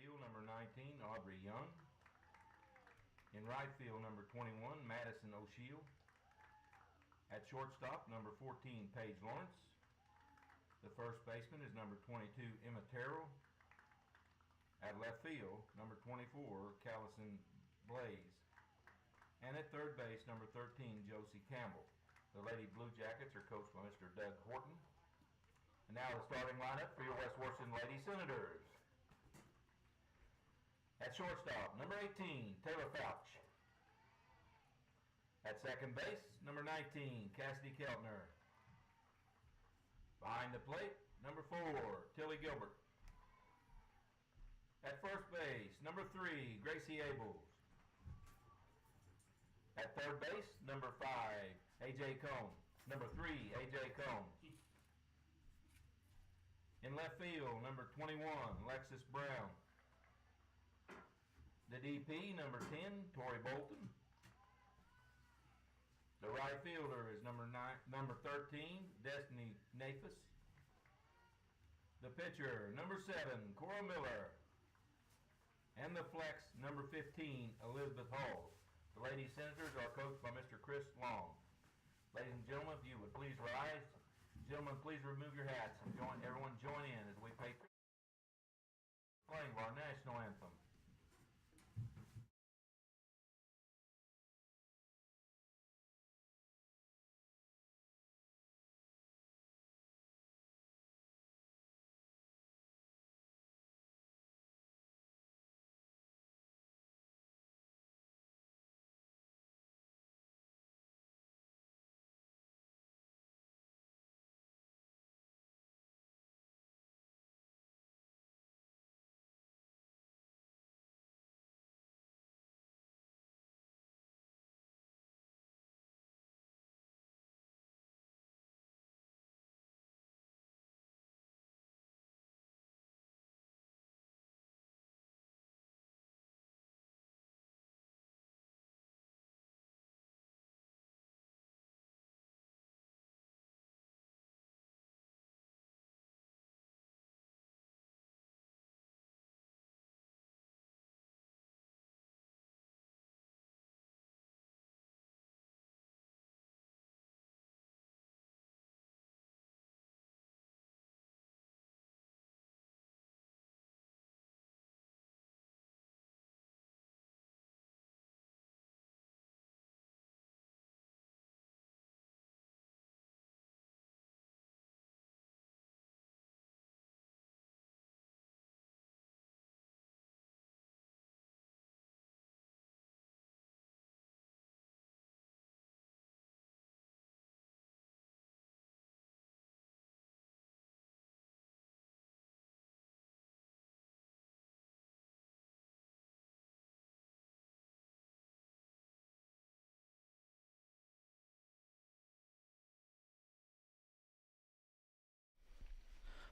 field, number 19, Aubrey Young. In right field, number 21, Madison O'Shield. At shortstop, number 14, Paige Lawrence. The first baseman is number 22, Emma Terrell. At left field, number 24, Callison Blaze. And at third base, number 13, Josie Campbell. The Lady Blue Jackets are coached by Mr. Doug Horton. And now the starting lineup for your West Washington Lady Senators. At shortstop, number 18, Taylor Fouch. At second base, number 19, Cassidy Keltner. Behind the plate, number 4, Tilly Gilbert. At first base, number 3, Gracie Abels. At third base, number 5, A.J. Combs. Number 3, A.J. Combs. In left field, number 21, Lexus Brown. The DP, number 10, Tori Bolton. The right fielder is number 13, Destiny Nafis. The pitcher, number 7, Cora Miller. And the flex, number 15, Elizabeth Hall. The Lady Senators are coached by Mr. Chris Long. Ladies and gentlemen, if you would please rise. Gentlemen, please remove your hats and everyone join in as we pay playing of our national anthem.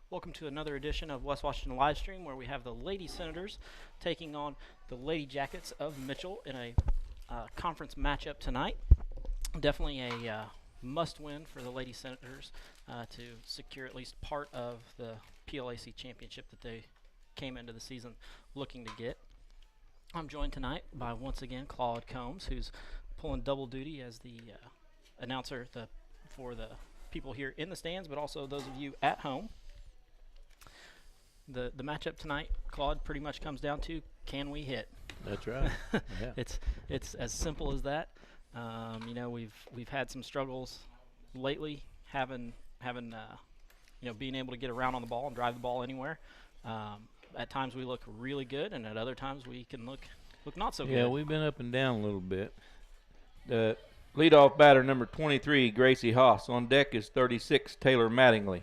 Welcome to another edition of West Washington Livestream, where we have the Lady Senators taking on the Lady Jackets of Mitchell in a conference matchup tonight. Definitely a must-win for the Lady Senators to secure at least part of the PLAC championship that they came into the season looking to get. I'm joined tonight by, once again, Claude Combs, who's pulling double duty as the announcer for the people here in the stands, but also those of you at home. The matchup tonight, Claude, pretty much comes down to, can we hit? That's right. Yeah. It's as simple as that. We've had some struggles lately, having being able to get around on the ball and drive the ball anywhere. At times we look really good, and at other times we can look not so good. Yeah, we've been up and down a little bit. The leadoff batter, number 23, Gracie Haas. On deck is 36, Taylor Mattingly.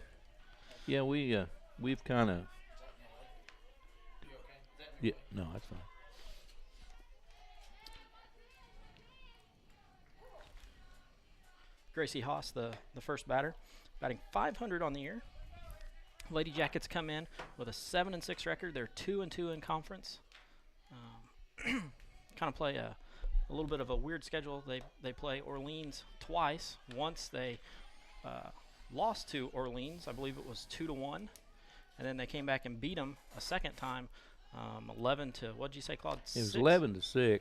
Yeah, we've kind of. Yeah, no, that's fine. Gracie Haas, the first batter, batting .500 on the year. Lady Jackets come in with a 7-6 record. They're 2-2 in conference. Kind of play a little bit of a weird schedule. They play Orleans twice. Once they lost to Orleans, I believe it was 2-1, and then they came back and beat them a second time 11 to, what'd you say, Claude? It was 6? 11-6,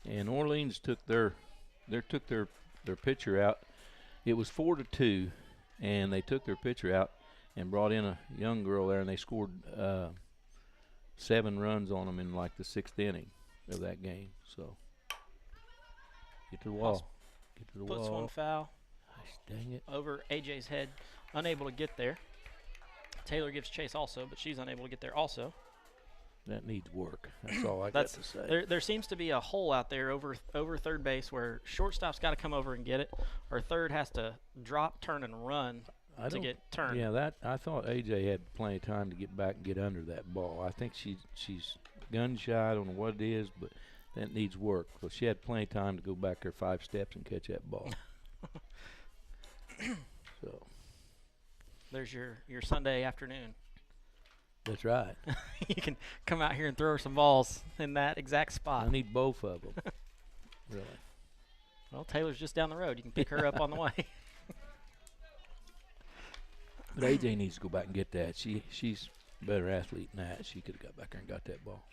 and Orleans took their pitcher out. It was 4-2, and they took their pitcher out and brought in a young girl there, and they scored 7 runs on them in like the 6th inning of that game. So get to the wall. Get to the wall. Puts one foul. Gosh, dang it. Over AJ's head, unable to get there. Taylor gives chase also, but she's unable to get there also. That needs work. That's all I got to say. There seems to be a hole out there over third base where shortstop's got to come over and get it, or third has to drop, turn, and run to get turned. Yeah, I thought AJ had plenty of time to get back and get under that ball. I think she's gun shy. I don't know what it is, but that needs work. So she had plenty of time to go back there 5 steps and catch that ball. So there's your Sunday afternoon. That's right. You can come out here and throw some balls in that exact spot. I need both of them. Really. Well, Taylor's just down the road. You can pick her up on the way. But AJ needs to go back and get that. She's a better athlete than that. She could have got back there and got that ball.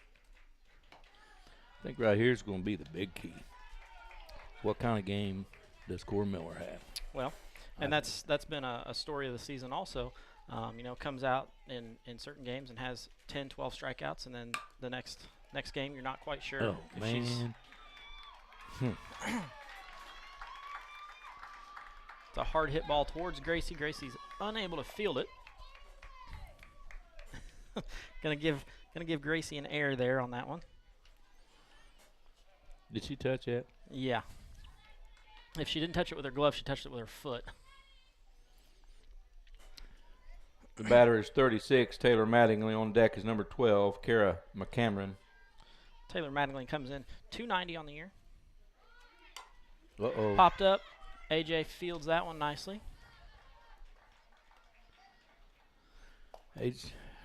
I think right here is going to be the big key. What kind of game does Cora Miller have? Well, and that's been a story of the season also. Comes out in certain games and has 10, 12 strikeouts, and then the next game you're not quite sure. Oh, if man. It's a hard hit ball towards Gracie. Gracie's unable to field it. Gonna give Gracie an error there on that one. Did she touch it? Yeah. If she didn't touch it with her glove, she touched it with her foot. The batter is 36. Taylor Mattingly on deck is number 12, Kara McCameron. Taylor Mattingly comes in 290 on the year. Uh-oh. Popped up. AJ fields that one nicely.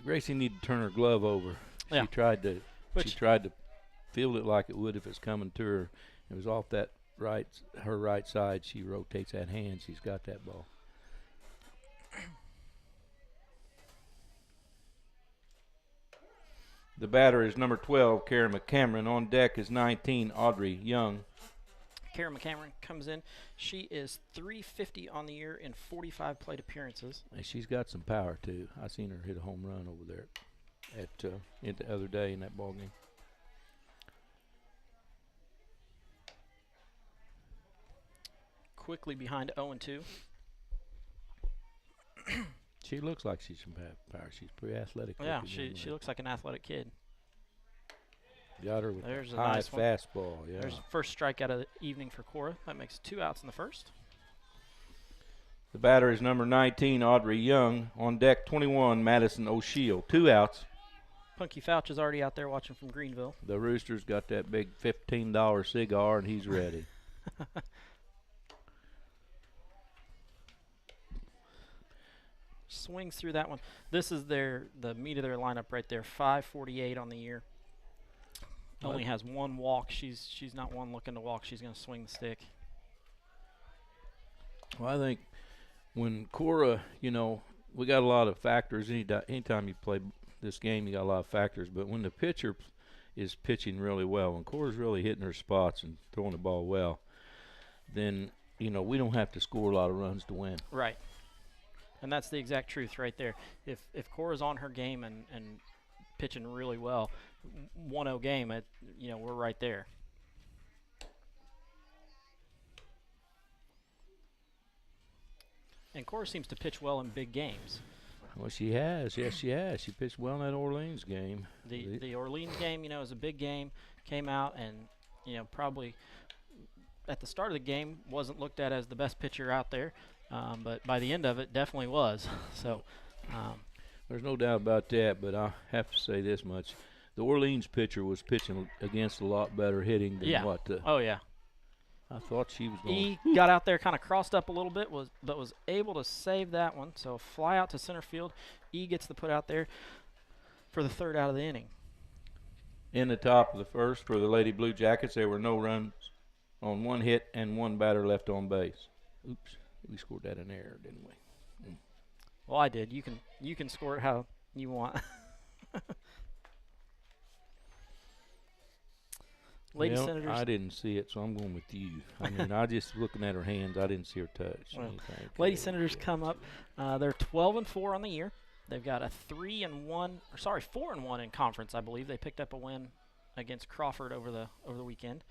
Gracie needed to turn her glove over. Yeah. She tried to field it like it would if it's coming to her. It was off that her right side. She rotates that hand. She's got that ball. The batter is number 12, Karen McCameron. On deck is 19, Audrey Young. Karen McCameron comes in. She is 350 on the year in 45 plate appearances. And she's got some power, too. I seen her hit a home run over there the other day in that ball game. Quickly behind 0-2. She looks like she's some power. She's pretty athletic. Yeah, she looks like an athletic kid. Got her with There's a a high nice one. fastball. Yeah. There's the first strikeout of the evening for Cora. That makes 2 outs in the first. The batter is number 19, Audrey Young. On deck, 21, Madison O'Sheal. 2 outs. Punky Fouch is already out there watching from Greenville. The Roosters got that big $15 cigar, and he's ready. Swings through that one. This is the meat of their lineup right there. 548 on the year. Only has 1 walk. She's not one looking to walk. She's going to swing the stick. Well, I think when Cora, we got a lot of factors. Anytime you play this game, you got a lot of factors. But when the pitcher is pitching really well, when Cora's really hitting her spots and throwing the ball well, then, we don't have to score a lot of runs to win. Right. And that's the exact truth right there. If Cora's on her game and pitching really well, 1-0 game, we're right there. And Cora seems to pitch well in big games. Well, she has. Yes, she has. She pitched well in that Orleans game. The Orleans game, is a big game. Came out and, probably at the start of the game wasn't looked at as the best pitcher out there. But by the end of it, definitely was. So, there's no doubt about that. But I have to say this much: the Orleans pitcher was pitching against a lot better hitting than what. Oh yeah. I thought she was going. He got out there, kind of crossed up a little bit, but was able to save that one. So fly out to center field. E gets the put out there for the 3rd out of the inning. In the top of the first for the Lady Blue Jackets, there were no runs on 1 hit and 1 batter left on base. Oops. We scored that in error, didn't we? Well, I did. You can score it how you want. Lady Well, Senators. I didn't see it, so I'm going with you. I mean, I just looking at her hands. I didn't see her touch. Well, anything. Lady Senators come up. They're 12-4 on the year. They've got a 4-1 in conference, I believe. They picked up a win against Crawford over the weekend.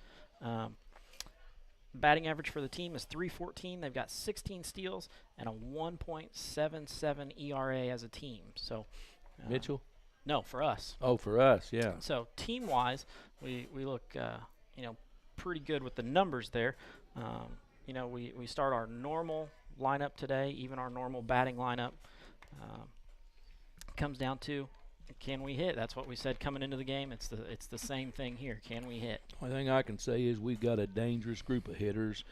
Batting average for the team is .314. They've got 16 steals and a 1.77 ERA as a team. So Mitchell? No, for us. Oh, for us, yeah. So team-wise, we look pretty good with the numbers there. We start our normal lineup today, even our normal batting lineup. Comes down to, can we hit? That's what we said coming into the game. It's the same thing here. Can we hit? One thing I can say is we've got a dangerous group of hitters.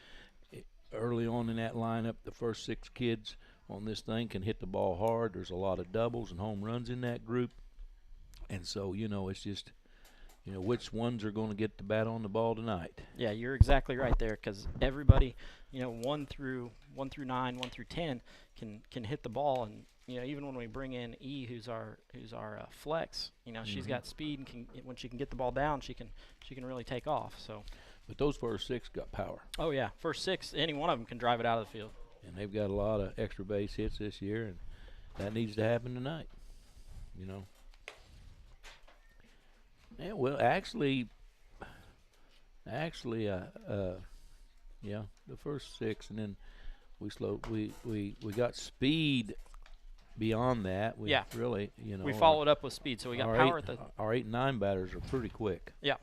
Early on in that lineup, the first 6 kids on this thing can hit the ball hard. There's a lot of doubles and home runs in that group. And so, it's just, which ones are going to get the bat on the ball tonight. Yeah, you're exactly right there, because everybody, 1 through 9, 1 through 10 can hit the ball, and even when we bring in E, who's our flex, she's got speed and when she can get the ball down, she can really take off. So, but those first 6 got power. Oh yeah, first 6, any one of them can drive it out of the field. And they've got a lot of extra base hits this year, and that needs to happen tonight. Yeah, well, actually, the first 6, and then we got speed beyond that. We really, we followed up with speed, so we got power at the. Our 8 and 9 batters are pretty quick. Yeah.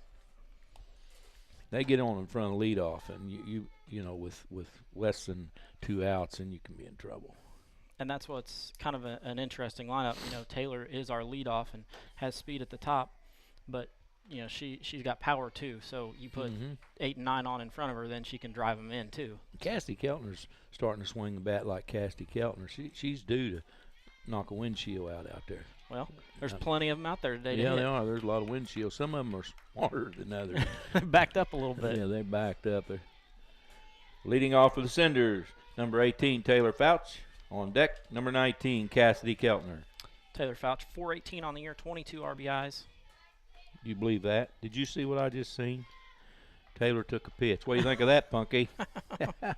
They get on in front of leadoff, and you with less than 2 outs, and you can be in trouble. And that's what's kind of an interesting lineup. Taylor is our leadoff and has speed at the top. But she's got power too, so you put 8 and 9 on in front of her, then she can drive them in too. Cassidy Keltner's starting to swing the bat like Cassidy Keltner. She's due to knock a windshield out there. Well, there's plenty of them out there today. Yeah, there are. There's a lot of windshields. Some of them are smarter than others. Backed up a little bit. Yeah, they backed up. They're leading off for the Cinders, number 18 Taylor Fouch. On deck, number 19 Cassidy Keltner. Taylor Fouch, .418 on the year, 22 RBIs. You believe that? Did you see what I just seen? Taylor took a pitch. What do you think of that, Punky? That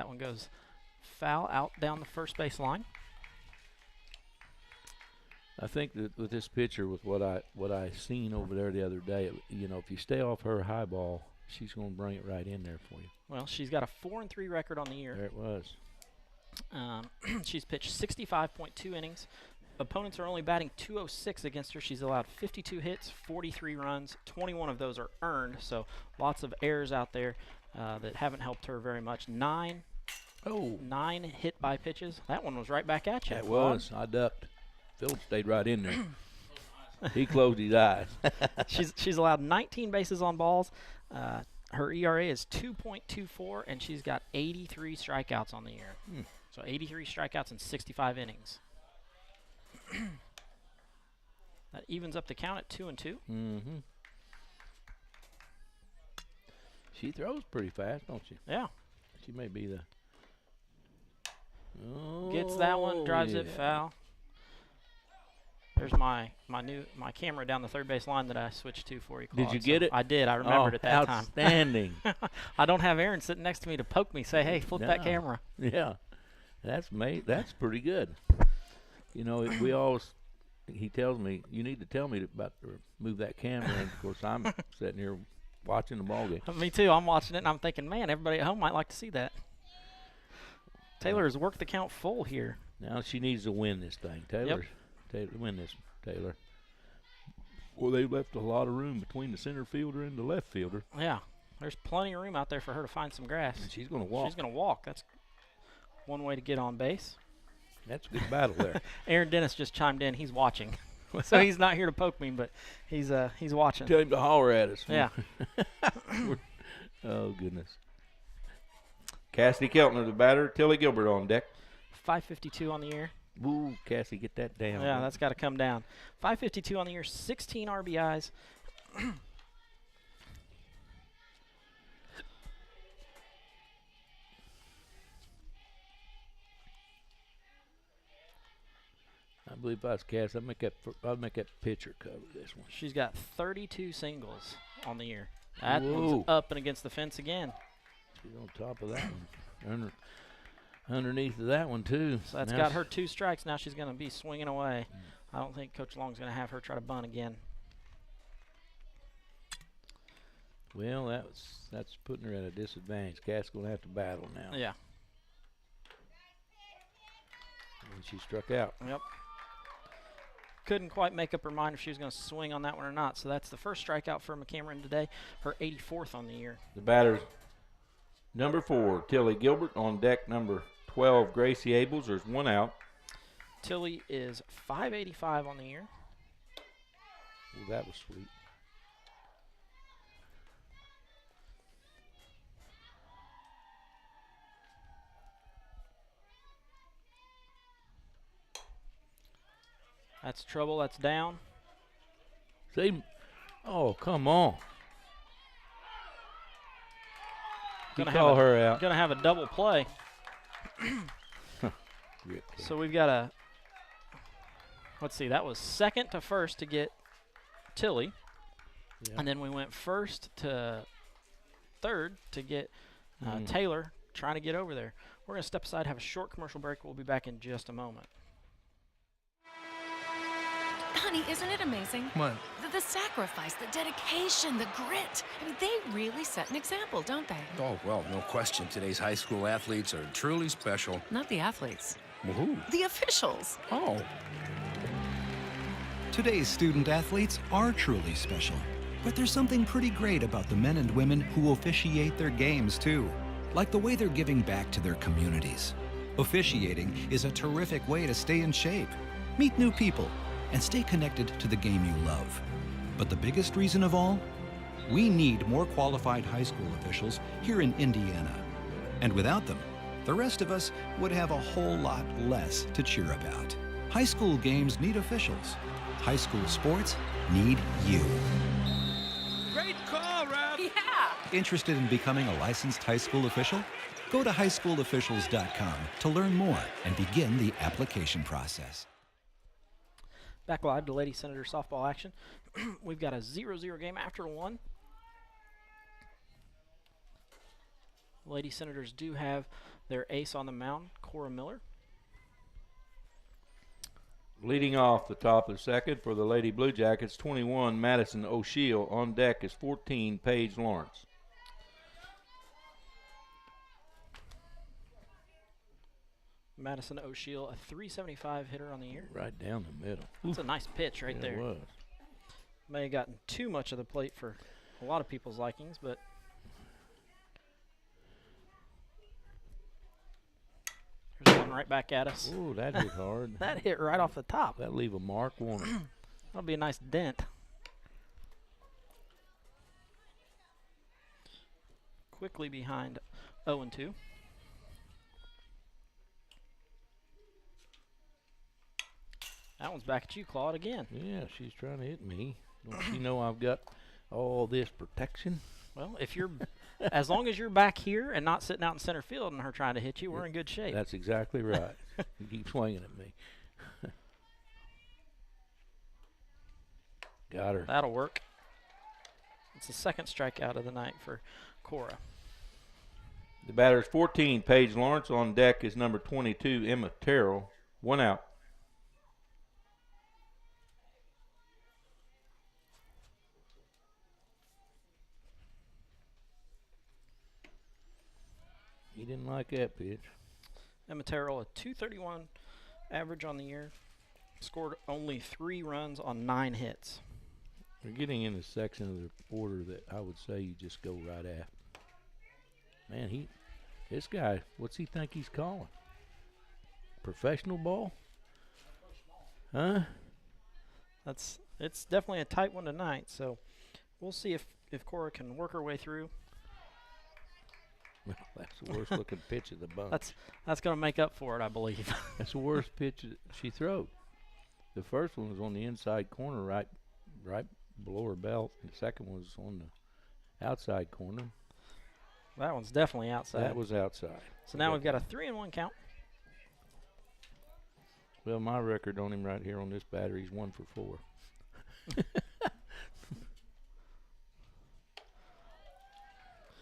one goes foul out down the first base line. I think that with this pitcher, with what I seen over there the other day, if you stay off her high ball, she's going to bring it right in there for you. Well, she's got a 4-3 record on the year. There it was. She's pitched 65.2 innings. Opponents are only batting .206 against her. She's allowed 52 hits, 43 runs. 21 of those are earned, so lots of errors out there that haven't helped her very much. 9 hit by pitches. That one was right back at you. It was. I ducked. Phil stayed right in there. He closed his eyes. She's allowed 19 bases on balls. Her ERA is 2.24, and she's got 83 strikeouts on the year. So 83 strikeouts in 65 innings. That evens up the count at 2-2. Mm-hmm. She throws pretty fast, don't she? Yeah. She may be the. Gets that one, drives it foul. There's my camera down the third base line that I switched to for you, Claude. Did you get it? I did. I remembered it that time. Outstanding. I don't have Aaron sitting next to me to poke me, say, hey, flip that camera. Yeah. That's pretty good. We always, he tells me, you need to tell me about to move that camera. And of course, I'm sitting here watching the ball game. Me too. I'm watching it, and I'm thinking, man, everybody at home might like to see that. Taylor has worked the count full here. Now she needs to win this thing. Taylor, win this, Taylor. Well, they left a lot of room between the center fielder and the left fielder. Yeah. There's plenty of room out there for her to find some grass. And she's going to walk. She's going to walk. That's one way to get on base. That's a good battle there. Aaron Dennis just chimed in. He's watching. So he's not here to poke me, but he's watching. Tell him to holler at us. Yeah. Oh, goodness. Cassidy Keltner, the batter. Tilly Gilbert on deck. 552 on the year. Ooh, Cassie, get that down. Yeah, that's got to come down. 552 on the year, 16 RBIs. believe if I was Cass, I'd make that pitcher cover this one. She's got 32 singles on the year. That Whoa. one's up and against the fence again. She's on top of that one. Underneath of that one, too. So that's got her 2 strikes. Now she's going to be swinging away. I don't think Coach Long's going to have her try to bunt again. Well, that's putting her at a disadvantage. Cass going to have to battle now. Yeah. And she struck out. Yep. Couldn't quite make up her mind if she was going to swing on that one or not. So that's the first strikeout for McCameron today, her 84th on the year. The batters, number 4, Tilly Gilbert. On deck, number 12, Gracie Abels. There's 1 out. Tilly is 585 on the year. Well, that was sweet. That's trouble. That's down. See? Oh, come on. Call her out. Going to have a double play. So we've got a, let's see, that was second to first to get Tilly. Yeah. And then we went first to third to get Taylor trying to get over there. We're going to step aside, have a short commercial break. We'll be back in just a moment. Honey, isn't it amazing? What? The sacrifice, the dedication, the grit. I mean, they really set an example, don't they? Oh, well, no question. Today's high school athletes are truly special. Not the athletes. Well, who? The officials. Oh. Today's student athletes are truly special. But there's something pretty great about the men and women who officiate their games, too. Like the way they're giving back to their communities. Officiating is a terrific way to stay in shape, meet new people, and stay connected to the game you love. But the biggest reason of all? We need more qualified high school officials here in Indiana. And without them, the rest of us would have a whole lot less to cheer about. High school games need officials. High school sports need you. Great call, Ralph. Yeah. Interested in becoming a licensed high school official? Go to highschoolofficials.com to learn more and begin the application process. Back live to Lady Senator softball action. We've got a 0-0 game after 1. Lady Senators do have their ace on the mound, Cora Miller. Leading off the top of the second for the Lady Blue Jackets, 21, Madison O'Sheal. On deck is 14, Paige Lawrence. Madison O'Sheal, a 375 hitter on the year. Right down the middle. That's a nice pitch right there. It was. May have gotten too much of the plate for a lot of people's likings, but there's one right back at us. Oh, that hit hard. That hit right off the top. That'll leave a mark, won't it? That'll be a nice dent. Quickly behind 0-2. That one's back at you, Claude, again. Yeah, she's trying to hit me. Don't she know I've got all this protection? Well, if you're, as long as you're back here and not sitting out in center field and her trying to hit you, we're in good shape. That's exactly right. You keep swinging at me. Got her. That'll work. It's the second strikeout of the night for Cora. The batter is 14, Paige Lawrence. On deck is number 22, Emma Terrell. 1 out. He didn't like that pitch. Emma Terrell, a 231 average on the year. Scored only 3 runs on 9 hits. We're getting in the section of the order that I would say you just go right at. Man, this guy, what's he think he's calling? Professional ball? Huh? It's definitely a tight one tonight, so we'll see if Cora can work her way through. Well, that's the worst looking pitch of the bunch. That's going to make up for it, I believe. That's the worst pitch that she throwed. The first one was on the inside corner, right below her belt. The second one was on the outside corner. That one's definitely outside. That was outside. So now we've got a 3-1 count. Well, my record on him right here on this battery is 1 for 4.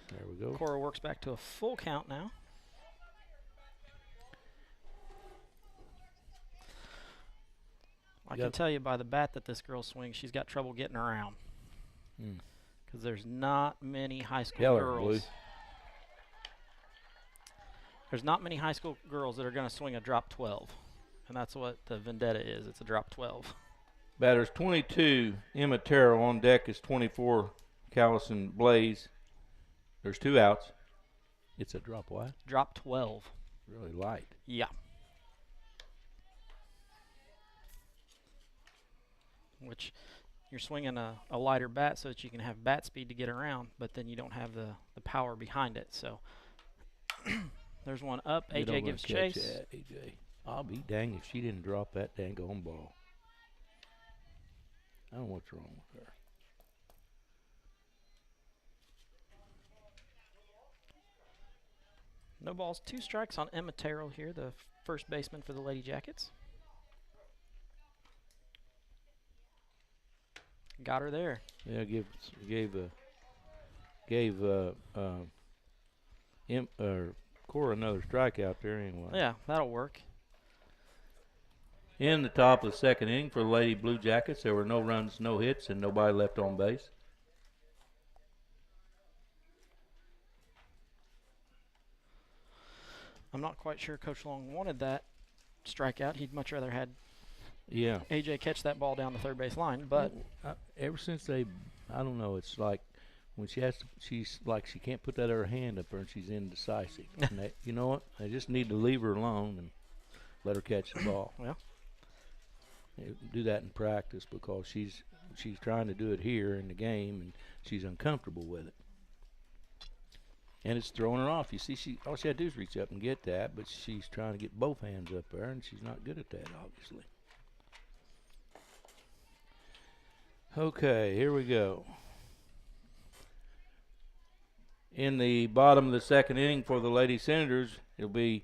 There we go. Cora works back to a full count now. I can tell you by the bat that this girl swings, she's got trouble getting around. Because there's not many high school girls. There's not many high school girls that are going to swing a drop 12. And that's what the Vendetta is. It's a drop 12. Batters 22, Emma Terrell. On deck is 24, Callison Blaze. There's 2 outs. It's a drop what? Drop 12. Really light. Yeah. Which you're swinging a lighter bat so that you can have bat speed to get around, but then you don't have the power behind it. So there's one up. AJ gives chase. That, AJ. I'll be dang if she didn't drop that dang on ball. I don't know what's wrong with her. No balls, 2 strikes on Emma Terrell here, the first baseman for the Lady Jackets. Got her there. Yeah, gave Cora another strikeout there anyway. Yeah, that'll work. In the top of the second inning for the Lady Blue Jackets, there were no runs, no hits, and nobody left on base. I'm not quite sure Coach Long wanted that strikeout. He'd much rather had AJ catch that ball down the third base line. But ever since I don't know, it's like when she's like she can't put that other hand up there and she's indecisive. And you know what? I just need to leave her alone and let her catch the ball. Well, do that in practice because she's trying to do it here in the game and she's uncomfortable with it. And it's throwing her off. You see, all she had to do is reach up and get that, but she's trying to get both hands up there, and she's not good at that, obviously. Okay, here we go. In the bottom of the second inning for the Lady Senators, it'll be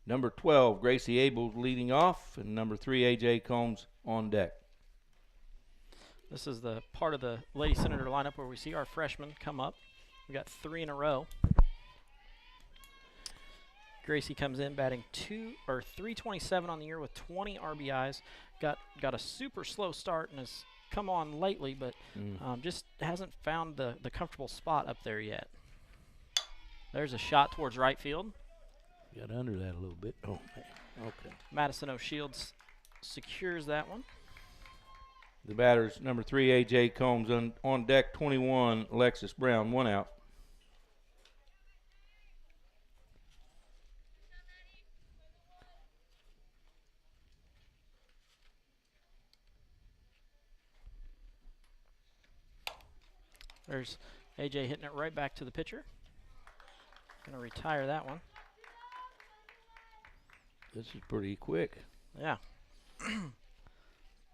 number 12, Gracie Abel, leading off, and number 3, A.J. Combs on deck. This is the part of the Lady Senator lineup where we see our freshmen come up. We got 3 in a row. Gracie comes in batting 327 on the year with 20 RBIs. Got a super slow start and has come on lately, but just hasn't found the comfortable spot up there yet. There's a shot towards right field. Got under that a little bit. Oh, man. Okay. Madison O'Shields secures that one. The batters, number 3, A.J. Combs. On deck, 21, Alexis Brown. 1 out. There's A.J. hitting it right back to the pitcher. Going to retire that one. This is pretty quick. Yeah.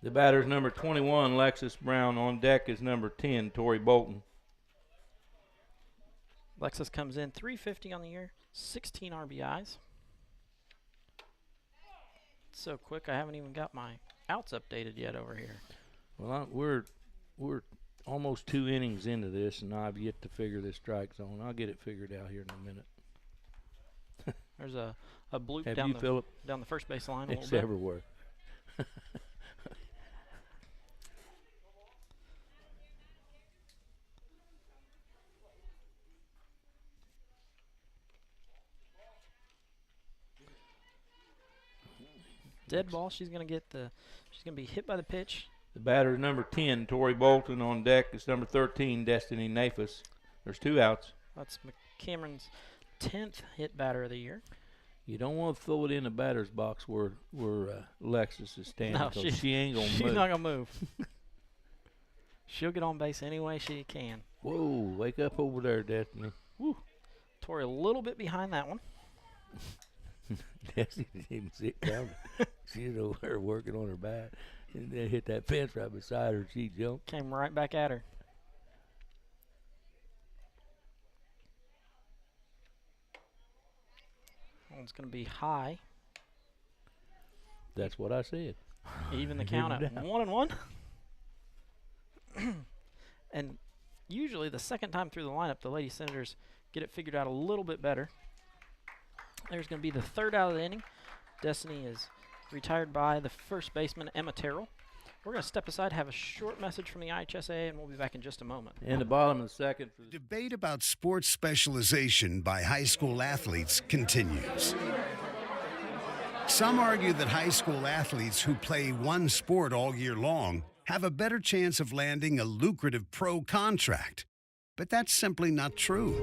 The batter's number 21, Alexis Brown. On deck is number 10, Tori Bolton. Alexis comes in 350 on the year, 16 RBIs. It's so quick, I haven't even got my outs updated yet over here. Well, we're almost 2 innings into this, and I've yet to figure this strike zone. I'll get it figured out here in a minute. There's a bloop Have down you, Phillip? Down the first base line a It's little bit. everywhere. Dead ball. She's gonna be hit by the pitch. The batter, number 10, Tori Bolton. On deck is number 13, Destiny Nafis. There's 2 outs. That's Cameron's 10th hit batter of the year. You don't want to throw it in the batter's box where Alexis is standing. No, she ain't gonna she's move. not gonna move. She'll get on base any way she can. Whoa! Wake up over there, Destiny. Woo! Tori a little bit behind that one. Destiny didn't even see it coming. She's over there working on her bat, and then hit that fence right beside her. She jumped. Came right back at her. That one's going to be high. That's what I said. Even the count at 1-1. And usually the second time through the lineup, the Lady Senators get it figured out a little bit better. There's going to be the third out of the inning. Destiny is retired by the first baseman, Emma Terrell. We're going to step aside, have a short message from the IHSA, and we'll be back in just a moment. In the bottom of the second. For the Debate about sports specialization by high school athletes continues. Some argue that high school athletes who play one sport all year long have a better chance of landing a lucrative pro contract. But that's simply not true.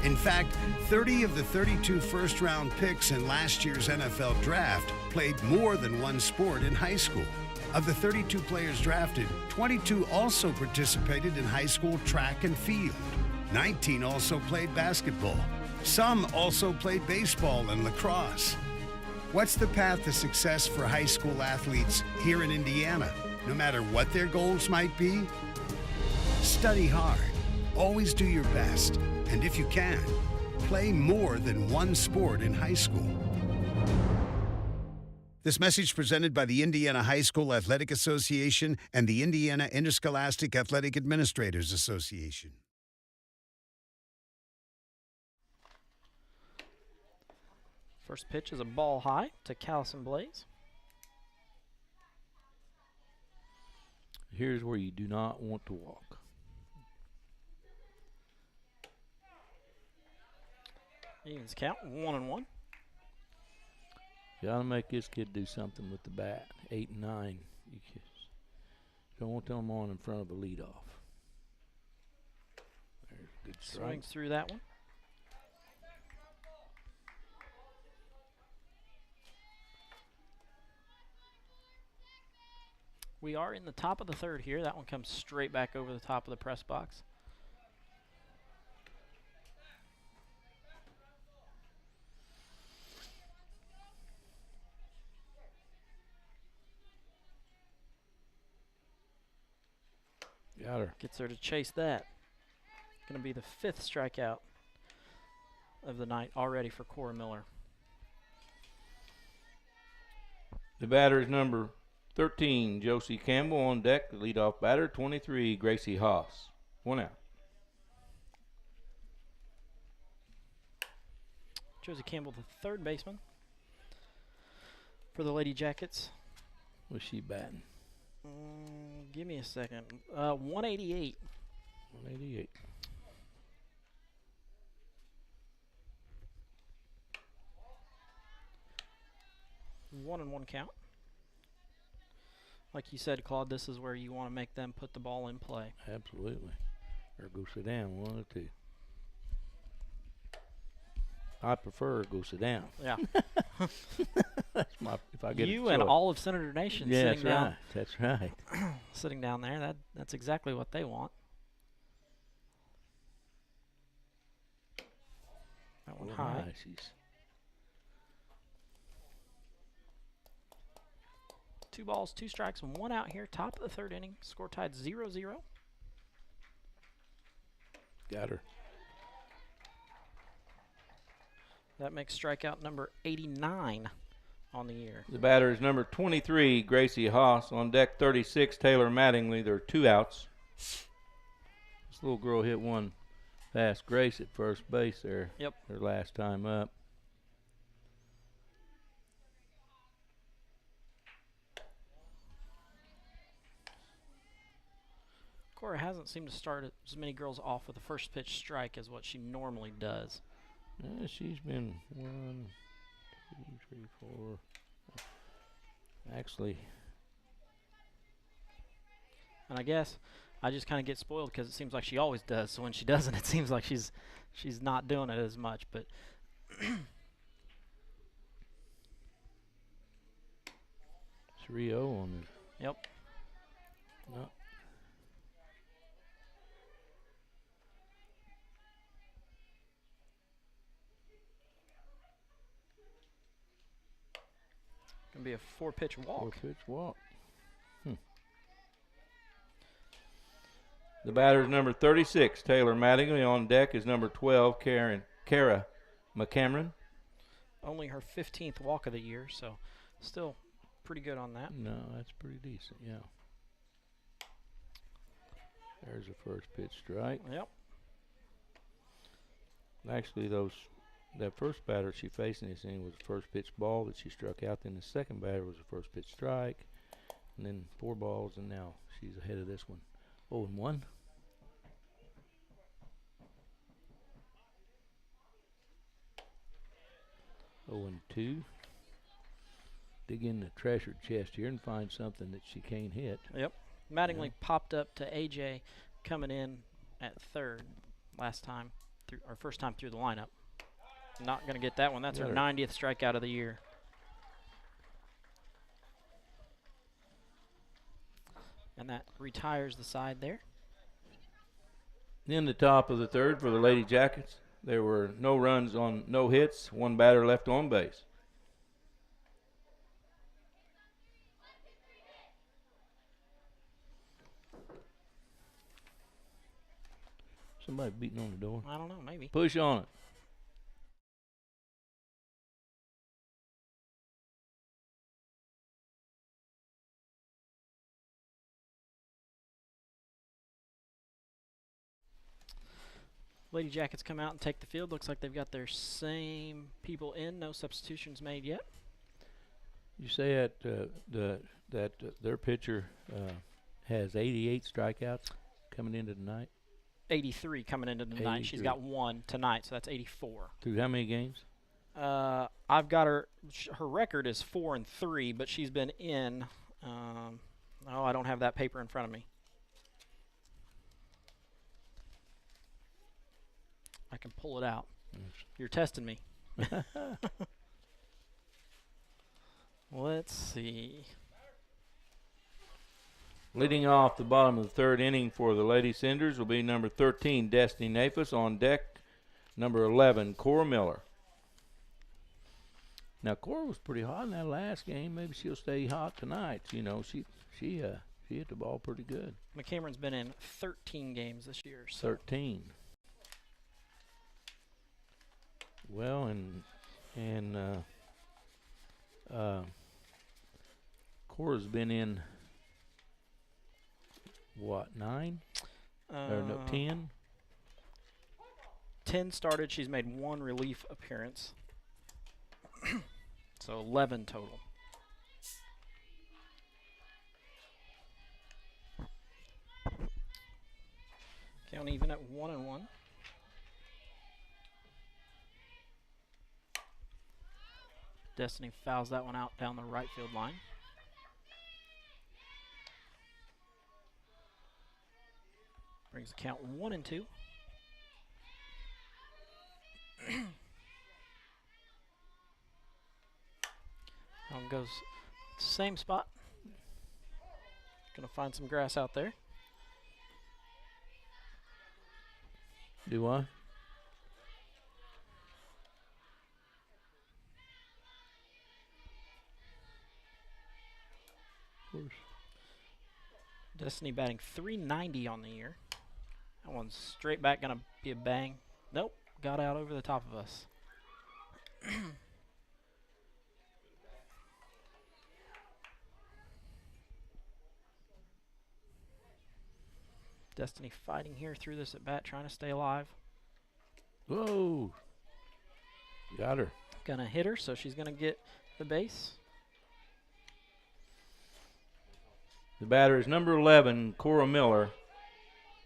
In fact, 30 of the 32 first-round picks in last year's NFL draft played more than one sport in high school. Of the 32 players drafted, 22 also participated in high school track and field. 19 also played basketball. Some also played baseball and lacrosse. What's the path to success for high school athletes here in Indiana, no matter what their goals might be? Study hard, always do your best, and if you can, play more than one sport in high school. This message presented by the Indiana High School Athletic Association and the Indiana Interscholastic Athletic Administrators Association. First pitch is a ball high to Callison Blaze. Here's where you do not want to walk. Evens count, 1-1. Got to make this kid do something with the bat. 8 and 9. You just don't want them on in front of a leadoff. There's a good strike. Swings through that one. We are in the top of the third here. That one comes straight back over the top of the press box. Got her. Gets her to chase that. Going to be the 5th strikeout of the night already for Cora Miller. The batter is number 13, Josie Campbell on deck. The leadoff batter, 23, Gracie Haas. 1 out. Josie Campbell, the third baseman for the Lady Jackets. What's she batting? Give me a second. 188. 188. One and one count. Like you said, Claude, this is where you want to make them put the ball in play. Absolutely. Or go sit down, 1 or 2. I prefer go sit down. Yeah. That's my, if I get you and all of Senator Nation sitting down. That's right. Sitting down there. That's exactly what they want. That one high. She's 2 balls, 2 strikes, and 1 out here. Top of the third inning. Score tied 0-0. got her. That makes strikeout number 89 on the year. The batter is number 23, Gracie Haas. On deck, 36, Taylor Mattingly. There are 2 outs. This little girl hit one past Grace at first base there. Yep. Her last time up. Cora hasn't seemed to start as many girls off with a first pitch strike as what she normally does. Yeah, she's been 1, 2, 3, 4. Actually. And I guess I just kind of get spoiled because it seems like she always does. So when she doesn't, it seems like she's not doing it as much. But 3-0 on it. Yep. No. Gonna be a 4-pitch walk. 4-pitch walk. The batter is number 36, Taylor Mattingly. On deck is number 12, Kara McCameron. Only her 15th walk of the year, so still pretty good on that. No, that's pretty decent, yeah. There's the first pitch strike. Yep. Actually, that first batter she faced in this inning was the first pitch ball that she struck out. Then the second batter was the first pitch strike. And then 4 balls, and now she's ahead of this one. 0-1. Oh, and 2. Dig in the treasure chest here and find something that she can't hit. Yep. Mattingly popped up to AJ coming in at third last time, first time through the lineup. Not going to get that one. That's her 90th strikeout of the year. And that retires the side there. In the top of the third for the Lady Jackets, there were no runs on no hits, 1 batter left on base. Somebody beating on the door. I don't know, maybe. Push on it. Lady Jackets come out and take the field. Looks like they've got their same people in. No substitutions made yet. You say that their pitcher has 88 strikeouts coming into tonight? 83 coming into tonight. She's got 1 tonight, so that's 84. Through how many games? I've got her. Her record is 4-3, but she's been in. I don't have that paper in front of me. I can pull it out. You're testing me. Let's see. Leading off the bottom of the third inning for the Lady Cinders will be number 13, Destiny Nafis. On deck, number 11, Cora Miller. Now, Cora was pretty hot in that last game. Maybe she'll stay hot tonight. You know, she hit the ball pretty good. McCameron's been in 13 games this year. So. 13. Well, and Cora's been in what, 9? Or no, 10? 10 started. She's made 1 relief appearance. So 11 total. Count even at 1-1. Destiny fouls that one out down the right field line. Brings the count 1-2. One goes same spot. Gonna find some grass out there. Do I? Destiny batting .390 on the year. That one's straight back, gonna be a bang. Nope, got out over the top of us. Destiny fighting here through this at bat, trying to stay alive. Whoa! Got her. Gonna hit her, so she's gonna get the base. The batter is number 11, Cora Miller.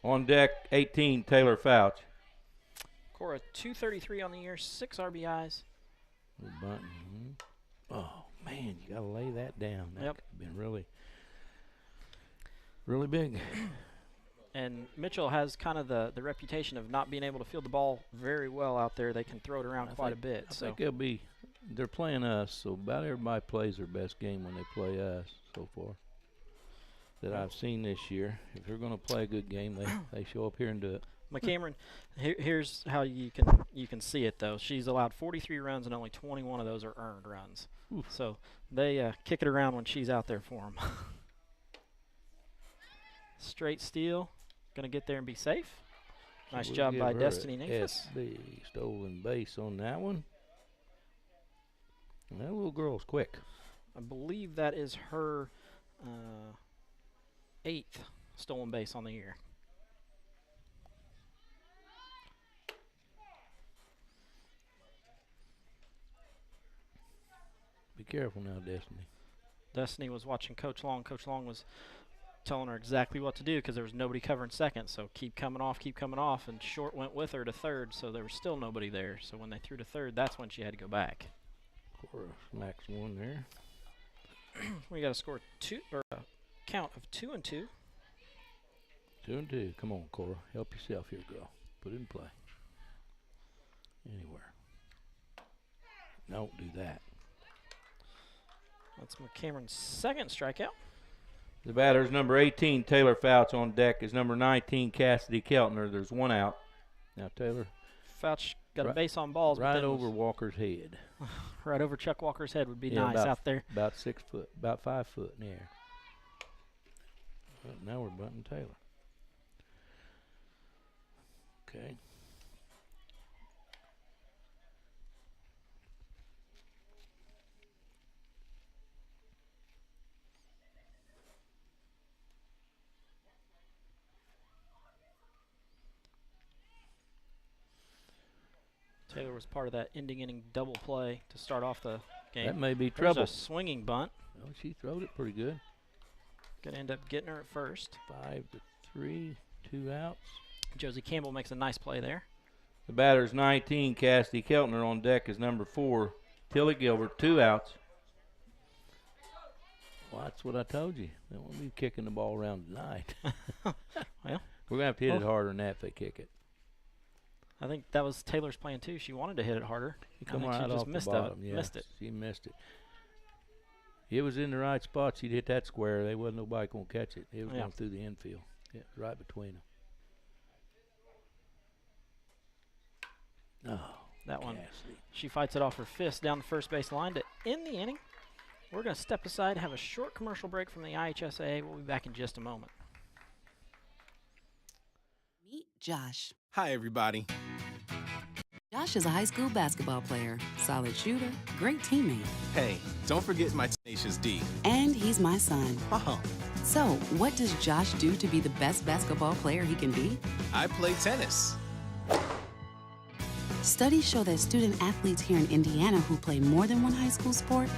On deck, 18, Taylor Fouch. Cora, 233 on the year, 6 RBIs. Oh, man, you got to lay that down. That Yep. could have been really, really big. And Mitchell has kind of the reputation of not being able to field the ball very well out there. They can throw it around quite a bit. I think they're playing us, so about everybody plays their best game when they play us so far that I've seen this year. If they're going to play a good game, they show up here and do it. McCameron, here's how you can see it though. She's allowed 43 runs and only 21 of those are earned runs. Oof. So they kick it around when she's out there for them. Straight steal, gonna get there and be safe. So Nice we'll job give by her Destiny a Nafis. SB stolen base on that one. And that little girl's quick. I believe that is her 8th stolen base on the year. Be careful now, Destiny. Destiny was watching Coach Long. Coach Long was telling her exactly what to do because there was nobody covering second. So keep coming off, and Short went with her to third, so there was still nobody there. So when they threw to third, that's when she had to go back. Cora smacks one there. We got to score a count of 2 and 2. 2 and 2. Come on, Cora. Help yourself here, girl. Put it in play. Anywhere. Don't do that. That's McCameron's 2nd strikeout. The batter's number 18, Taylor Fouch. On deck is number 19, Cassidy Keltner. There's 1 out. Now, Taylor. Fouch got a base on balls. Right over Walker's head. Right over Chuck Walker's head would be nice out there. About 6 foot, about 5 foot in the air. Well, now we're bunting Taylor. Okay. Taylor was part of that ending inning double play to start off the game. That may be There's trouble. a swinging bunt. Well, she throwed it pretty good. Gonna end up getting her at first. 5-3, 2 outs. Josie Campbell makes a nice play there. The batter's 19, Cassidy Keltner. On deck is number 4, Tilly Gilbert. 2 outs. Well, that's what I told you. They won't be kicking the ball around tonight. Well, we're going to have to hit it harder than that if they kick it. I think that was Taylor's plan too. She wanted to hit it harder. She come I think right she just off missed the bottom. it. Missed it. She missed it. It was in the right spot. She'd hit that square. There wasn't nobody going to catch it. It was going through the infield. Yeah, right between them. Oh, that one. Cassidy. She fights it off her fist down the first base line to end the inning. We're going to step aside, have a short commercial break from the IHSAA. We'll be back in just a moment. Meet Josh. Hi, everybody. Josh is a high school basketball player, solid shooter, great teammate. Hey, don't forget my tenacious D. And he's my son. Oh, So, what does Josh do to be the best basketball player he can be? I play tennis. Studies show that student athletes here in Indiana who play more than one high school sport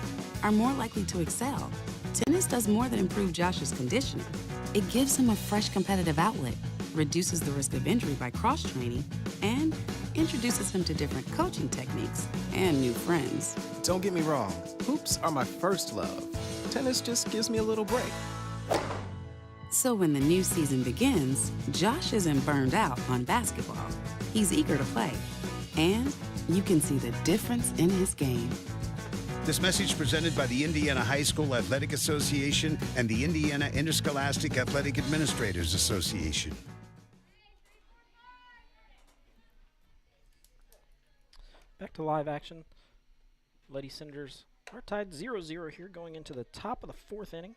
are more likely to excel. Tennis does more than improve Josh's conditioning. It gives him a fresh competitive outlet, reduces the risk of injury by cross-training, and introduces him to different coaching techniques and new friends. Don't get me wrong, hoops are my first love. Tennis just gives me a little break. So when the new season begins, Josh isn't burned out on basketball. He's eager to play. And you can see the difference in his game. This message presented by the Indiana High School Athletic Association and the Indiana Interscholastic Athletic Administrators Association. Back to live action. Lady Senators are tied 0-0 here going into the top of the 4th inning.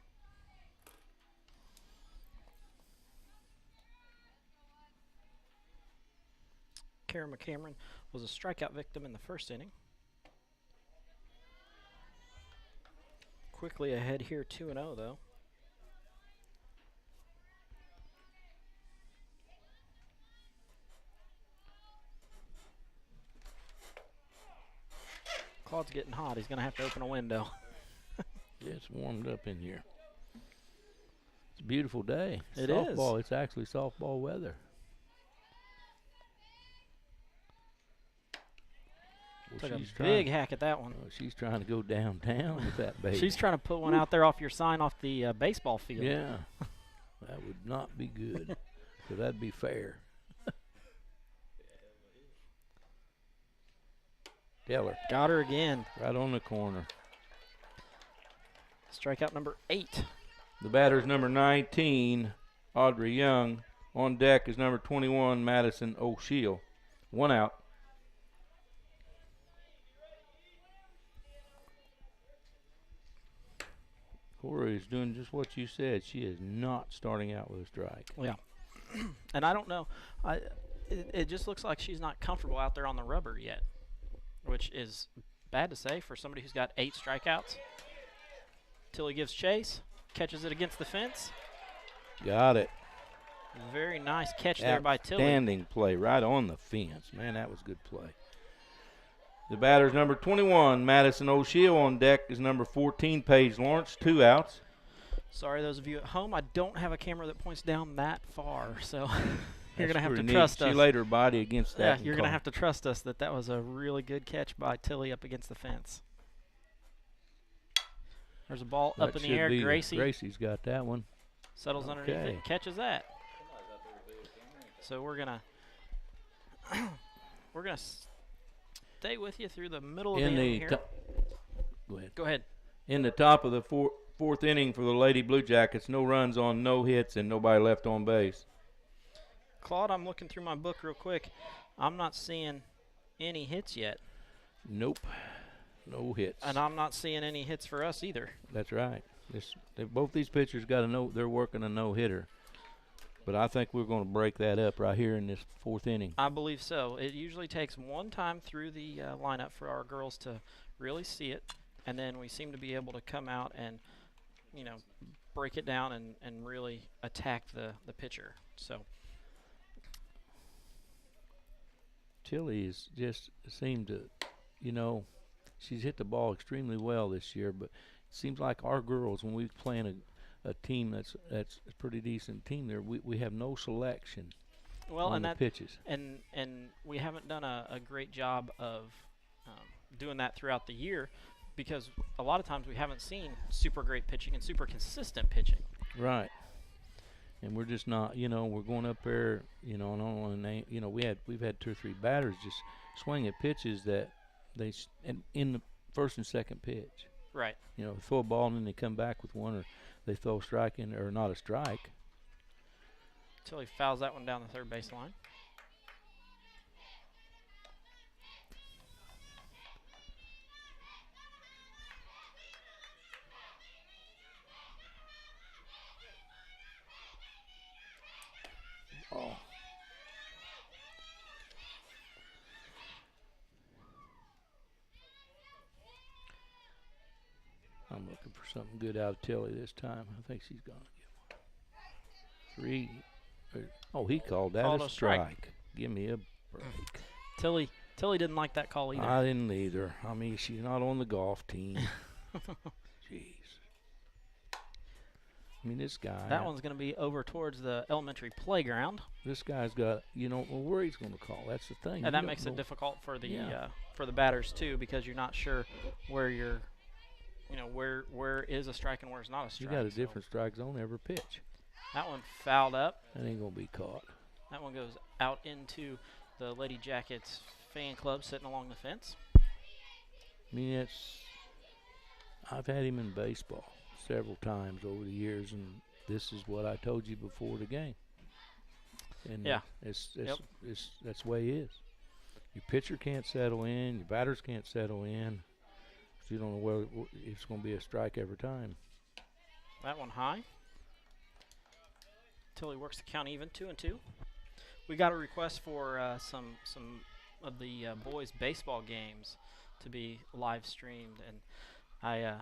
Kara McCameron was a strikeout victim in the 1st inning. Quickly ahead here, 2-0 though. Claude's getting hot. He's going to have to open a window. Yeah, it's warmed up in here. It's a beautiful day. It softball. is. It's actually softball weather. Well, Took a big hack at that one. She's trying to go downtown with that baby. She's trying to put one out there off your sign off the baseball field. Yeah. That would not be good. So that'd be fair. Taylor. Got her again. Right on the corner. Strikeout number 8. The batter's number 19, Audrey Young. On deck is number 21, Madison O'Shiel. 1 out. Corey is doing just what you said. She is not starting out with a strike. Yeah. And I don't know. It just looks like she's not comfortable out there on the rubber yet, which is bad to say for somebody who's got 8 strikeouts. Tilly gives chase, catches it against the fence. Got it. Very nice catch there by Tilly. Outstanding play right on the fence. Man, that was good play. The batter's number 21, Madison O'Shea. On deck is number 14, Paige Lawrence. 2 outs. Sorry, those of you at home, I don't have a camera that points down that far, so you're going to have to pretty neat. trust us. She laid her body against that. Yeah, you're going to have to trust us that was a really good catch by Tilly up against the fence. There's a ball up in the air. Gracie's got that one. Settles underneath it, catches that. So we're gonna stay with you through the middle of the inning here. Go ahead. In the top of the fourth inning for the Lady Blue Jackets, no runs on no hits and nobody left on base. Claude, I'm looking through my book real quick. I'm not seeing any hits yet. Nope. No hits. And I'm not seeing any hits for us either. That's right. Both these pitchers got to know they're working a no-hitter. But I think we're going to break that up right here in this 4th inning. I believe so. It usually takes one time through the lineup for our girls to really see it, and then we seem to be able to come out and, break it down and really attack the pitcher. So Tilly is just seemed to, she's hit the ball extremely well this year, but it seems like our girls, when we're playing a team that's a pretty decent team there, we have no selection on the pitches. And we haven't done a great job of doing that throughout the year because a lot of times we haven't seen super great pitching and super consistent pitching. Right. And we're just not, we're going up there, and I don't want to name, we've had 2 or 3 batters just swing at pitches that in the first and second pitch. Right. Throw a ball and then they come back with one, or they throw a strike in, or not a strike. Until he fouls that one down the third baseline. Oh. I'm looking for something good out of Tilly this time. I think she's going to get one. 3. Oh, he called that a strike. Give me a break. Tilly didn't like that call either. I didn't either. I mean, she's not on the golf team. Jeez. I mean, this guy. That one's going to be over towards the elementary playground. This guy's got, where he's going to call. That's the thing. And that makes it difficult for the batters too, because you're not sure where you're. Where is a strike and where's not a strike. You got a different strike zone every pitch. That one fouled up. That ain't going to be caught. That one goes out into the Lady Jackets fan club sitting along the fence. I mean, I've had him in baseball several times over the years, and this is what I told you before the game. And that's the way it is. Your pitcher can't settle in. Your batters can't settle in. You don't know whether it's going to be a strike every time. That one high. Tilly works the count even, 2-2. We got a request for some of the boys' baseball games to be live streamed, and I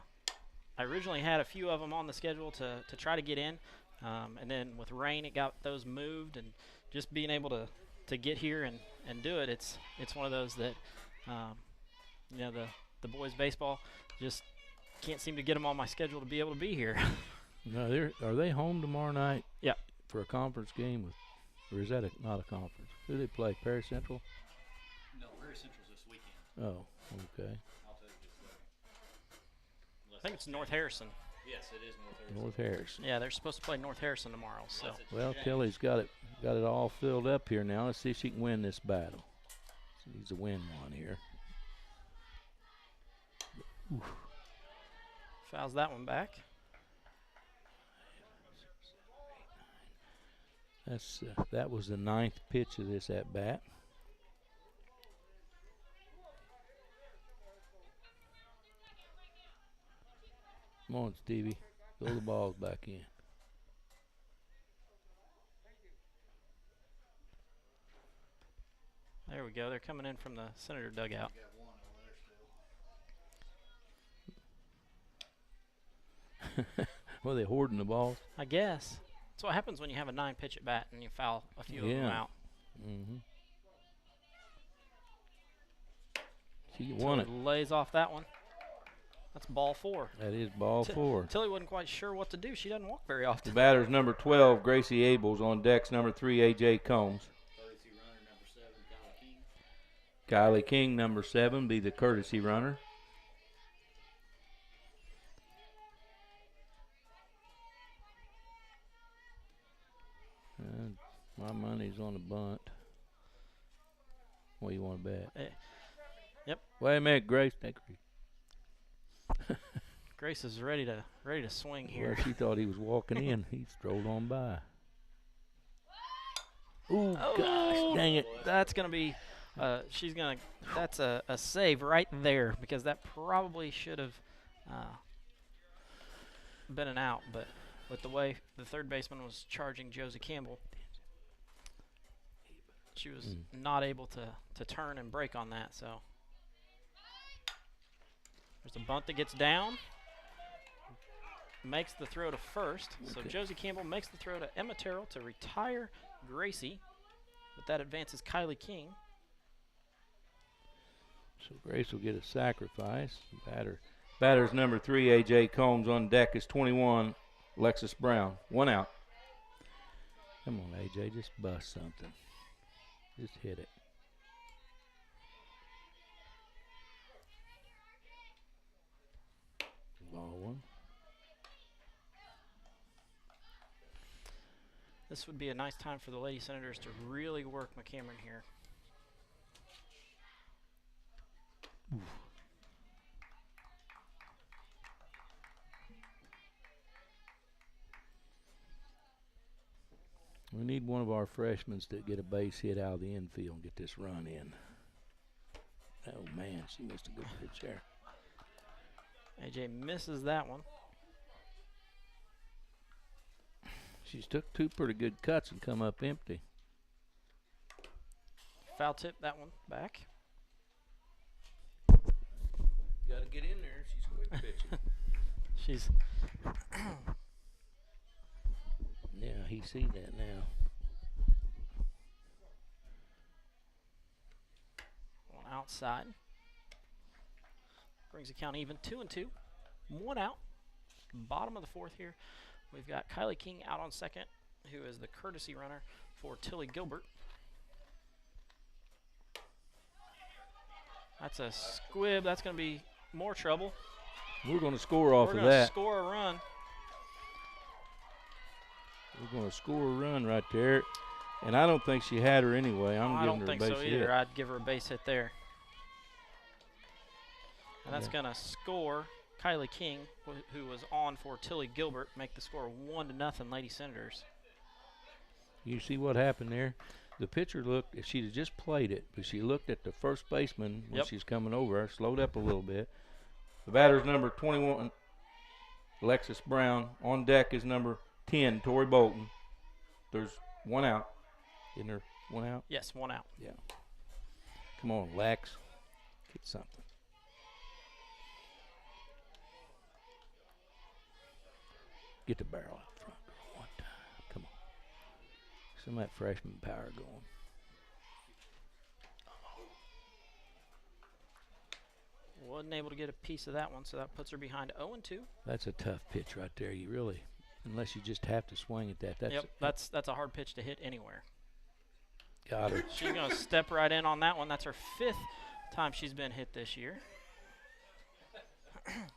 originally had a few of them on the schedule to try to get in, and then with rain it got those moved, and just being able to get here and do it, it's one of those that the boys' baseball just can't seem to get them on my schedule to be able to be here. No, are they home tomorrow night? Yeah. For a conference game or is that not a conference? Who do they play? Perry Central? No, Perry Central's this weekend. Oh, okay. I'll tell you just a second. I think it's North Harrison. Yes, it is North Harrison. North Harrison. Yeah, they're supposed to play North Harrison tomorrow. So. Well, Tilly's got it all filled up here now. Let's see if she can win this battle. She needs to win one here. Oof. Fouls that one back. That was the 9th pitch of this at bat. Come on, Stevie. Throw the balls back in. There we go. They're coming in from the Senator dugout. Well, they hoarding the balls. I guess. That's what happens when you have a 9-pitch at bat and you foul a few of them out. Mm-hmm. She won it. Lays off that one. That's ball 4. That is ball 4. Tilly wasn't quite sure what to do. She doesn't walk very often. The batter's number 12, Gracie Abels. On decks, number 3, A.J. Combs. Courtesy runner number 7, Kylie King. Kylie King, number 7, be the courtesy runner. My money's on a bunt. What do you want to bet? Yep. Wait a minute, Grace. Grace is ready to swing here. Well, she thought he was walking in. He strolled on by. Ooh, Oh, gosh, dang it. That's gonna be. That's a save right there because that probably should have been an out, but with the way the third baseman was charging Josie Campbell, she was not able to turn and break on that. So there's a bunt that gets down, makes the throw to first. So Josie Campbell makes the throw to Emma Terrell to retire Gracie, but that advances Kylie King. So Grace will get a sacrifice. Batter's number 3, A.J. Combs. On deck is 21, Alexis Brown. 1 out. Come on, A.J., just bust something. Just hit it. Ball 1. This would be a nice time for the Lady Senators to really work McCameron here. Oof. We need one of our freshmen to get a base hit out of the infield and get this run in. Oh, man, she missed a good pitch there. AJ misses that one. She's took 2 pretty good cuts and come up empty. Foul tip that one back. Got to get in there. She's quick pitching. She's Yeah, he see that now. on outside. Brings the count even, 2-2. 1 out. Bottom of the 4th here. We've got Kylie King out on second, who is the courtesy runner for Tilly Gilbert. That's a squib. That's going to be more trouble. We're going to score off We're of going to that. score a run. We're going to score a run right there. And I don't think she had her anyway. I don't giving her think a base so hit. either. I'd give her a base hit there. And that's going to score Kylie King, who was on for Tilly Gilbert, make the score 1-0 Lady Senators. You see what happened there? The pitcher looked, if she'd have just played it, but she looked at the first baseman when she's coming over, slowed up a little bit. The batter's number 21, Alexis Brown. On deck is number 10, Tori Bolton. There's 1 out. Isn't there 1 out? Yes, 1 out. Yeah. Come on, Lex. Get something. Get the barrel out front one time. Come on. Some of that freshman power going. Wasn't able to get a piece of that one, so that puts her behind 0-2. That's a tough pitch right there. You really, unless you just have to swing at that. That's that's a hard pitch to hit anywhere. Got her. She's going to step right in on that one. That's her 5th time she's been hit this year.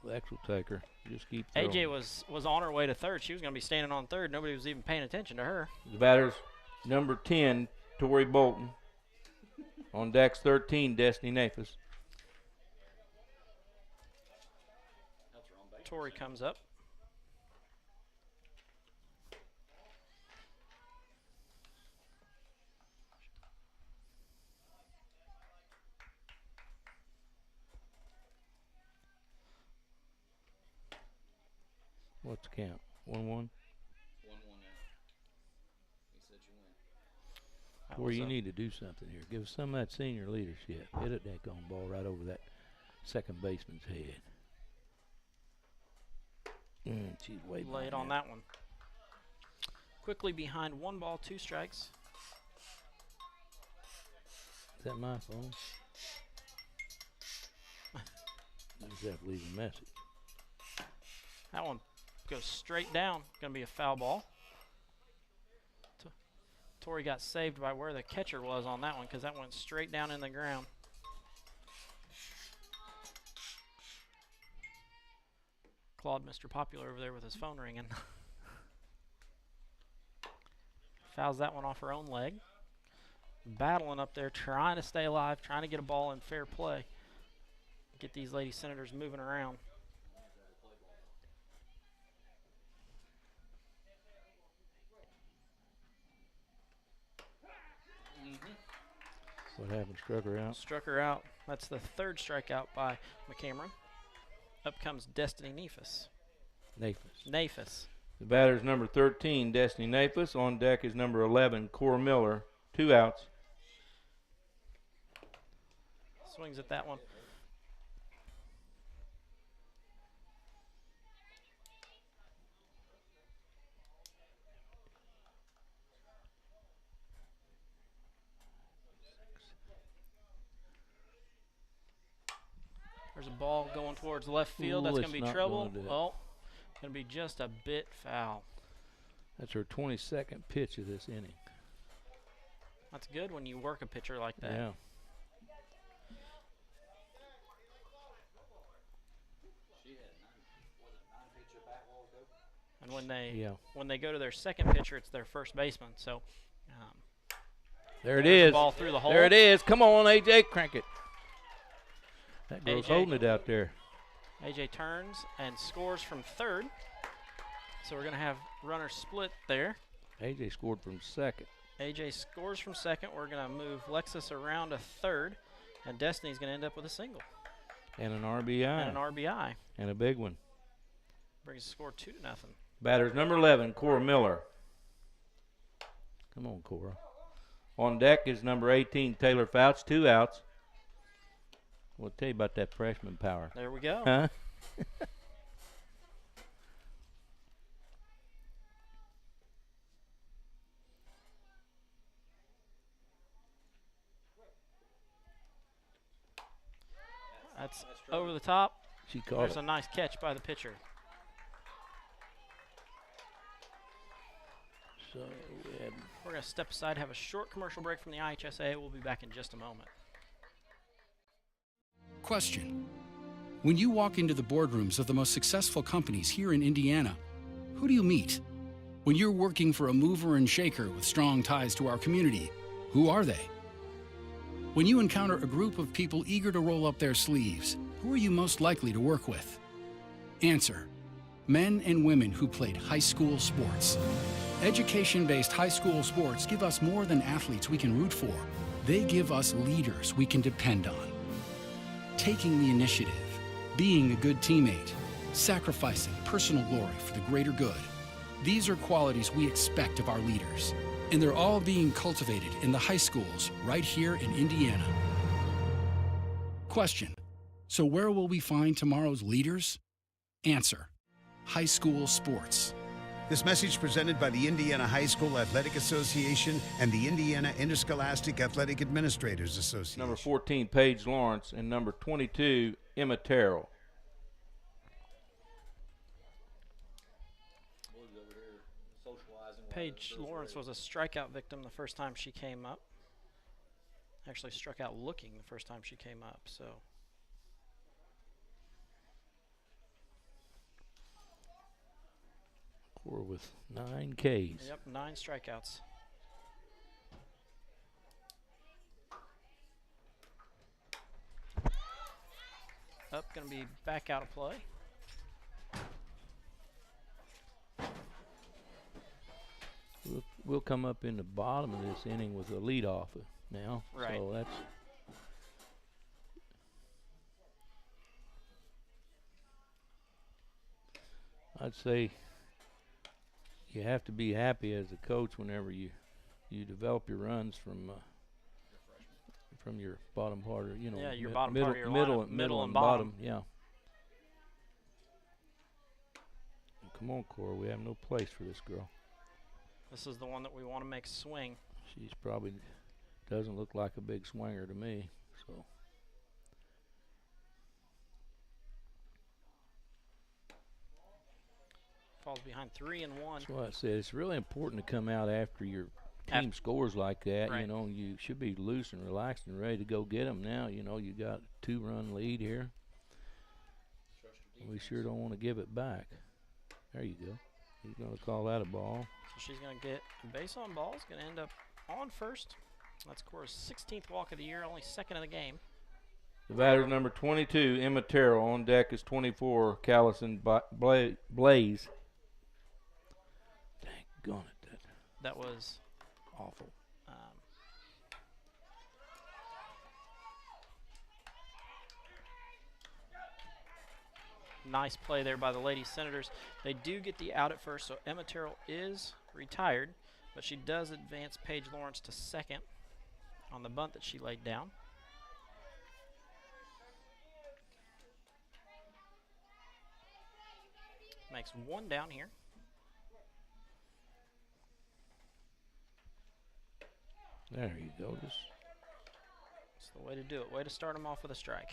Lex will take her. Just keep throwing. AJ was on her way to third. She was going to be standing on third. Nobody was even paying attention to her. The batter's number 10, Tori Bolton. On deck's 13, Destiny Nafis. Tori comes up. What's the count? 1-1? 1-1 now. He said you win. Tori, you need to do something here. Give us some of that senior leadership. Hit a daggone ball right over that second baseman's head. She's way late on that one. Quickly behind 1 ball, 2 strikes. Is that my phone? I just have to leave a message. That one goes straight down. Going to be a foul ball. Tori got saved by where the catcher was on that one because that went straight down in the ground. Claude, Mr. Popular over there with his phone ringing. Fouls that one off her own leg. Battling up there, trying to stay alive, trying to get a ball in fair play. Get these Lady Senators moving around. What happened? Struck her out? Struck her out. That's the 3rd strikeout by McCameron. Up comes Destiny Nephus. Nephus. The batter's number 13, Destiny Nephus. On deck is number 11, Cora Miller. 2 outs. Swings at that one. There's a ball going towards left field. That's going to be trouble. Oh, going to be just a bit foul. That's her 22nd pitch of this inning. That's good when you work a pitcher like that. Yeah. And when they go to their second pitcher, it's their first baseman. So there it is. Ball through the hole. There it is. Come on, AJ, crank it. That girl's AJ holding it out there. AJ turns and scores from 3rd. So we're going to have runners split there. AJ scored from 2nd. AJ scores from 2nd. We're going to move Lexus around to 3rd. And Destiny's going to end up with a single. And an RBI. And an RBI. And a big one. Brings the score 2-0. Batter's number 11, Cora Miller. Come on, Cora. On deck is number 18, Taylor Fouts. 2 outs. We'll tell you about that freshman power. There we go. Huh? That's over the top. She caught There's it. a nice catch by the pitcher. So we're going to step aside, have a short commercial break from the IHSA. We'll be back in just a moment. Question. When you walk into the boardrooms of the most successful companies here in Indiana, who do you meet? When you're working for a mover and shaker with strong ties to our community, who are they? When you encounter a group of people eager to roll up their sleeves, who are you most likely to work with? Answer. Men and women who played high school sports. Education-based high school sports give us more than athletes we can root for. They give us leaders we can depend on. Taking the initiative, being a good teammate, sacrificing personal glory for the greater good. These are qualities we expect of our leaders, and they're all being cultivated in the high schools right here in Indiana. Question. So where will we find tomorrow's leaders? Answer. High school sports. This message presented by the Indiana High School Athletic Association and the Indiana Interscholastic Athletic Administrators Association. Number 14, Paige Lawrence, and number 22, Emma Terrell. Paige Lawrence was a strikeout victim the first time she came up. Actually struck out looking the first time she came up, so. Cora with 9 Ks. Yep, 9 strikeouts. Up, going to be back out of play. We'll come up in the bottom of this inning with a leadoff now. Right. So that's. I'd say you have to be happy as a coach whenever you develop your runs from your bottom part, or Yeah, your bottom middle, part of your middle, lineup, middle and bottom. Yeah. Come on, Cora. We have no place for this girl. This is the one that we want to make swing. She's probably doesn't look like a big swinger to me. So. Falls behind 3-1. That's why I said it's really important to come out after your team scores like that. Right. You know, you should be loose and relaxed and ready to go get them now. You know, you got a 2-run lead here. We sure don't want to give it back. There you go. He's going to call that a ball. So she's going to get a base on ball. Is going to end up on first. That's Cora's 16th walk of the year, only second of the game. The batter's number 22, Emma Terrell. On deck is 24, Callison Blaze. Dang it. That was awful. Nice play there by the Lady Senators. They do get the out at first, so Emma Terrell is retired, but she does advance Paige Lawrence to second on the bunt that she laid down. Makes one down here. There you go. That's the way to do it. Way to start them off with a strike.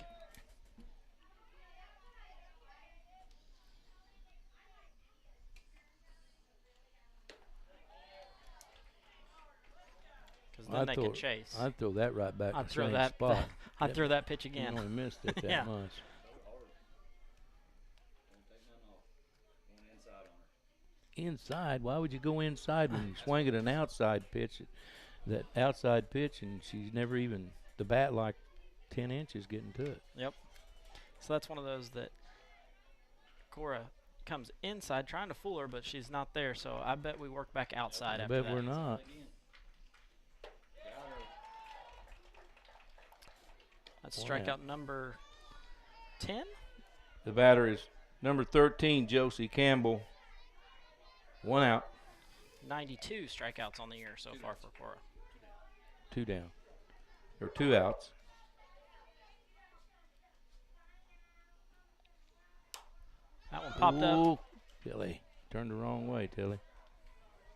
Because then they can chase. I'd throw that right back in the same that spot. I'd throw that pitch again. You only missed it that Yeah. much. Inside? Why would you go inside when you swing at an outside pitch? That outside pitch, and she's never even the bat like 10 inches getting to it. Yep. So that's one of those that Cora comes inside trying to fool her, but she's not there. So I bet we work back outside after that. I bet we're not. That's strikeout number 10. The batter is number 13, Josie Campbell. 1 out. 92 strikeouts on the year so far for Cora. 2 down. Or 2 outs. That one popped up. Tilly. Turned the wrong way, Tilly.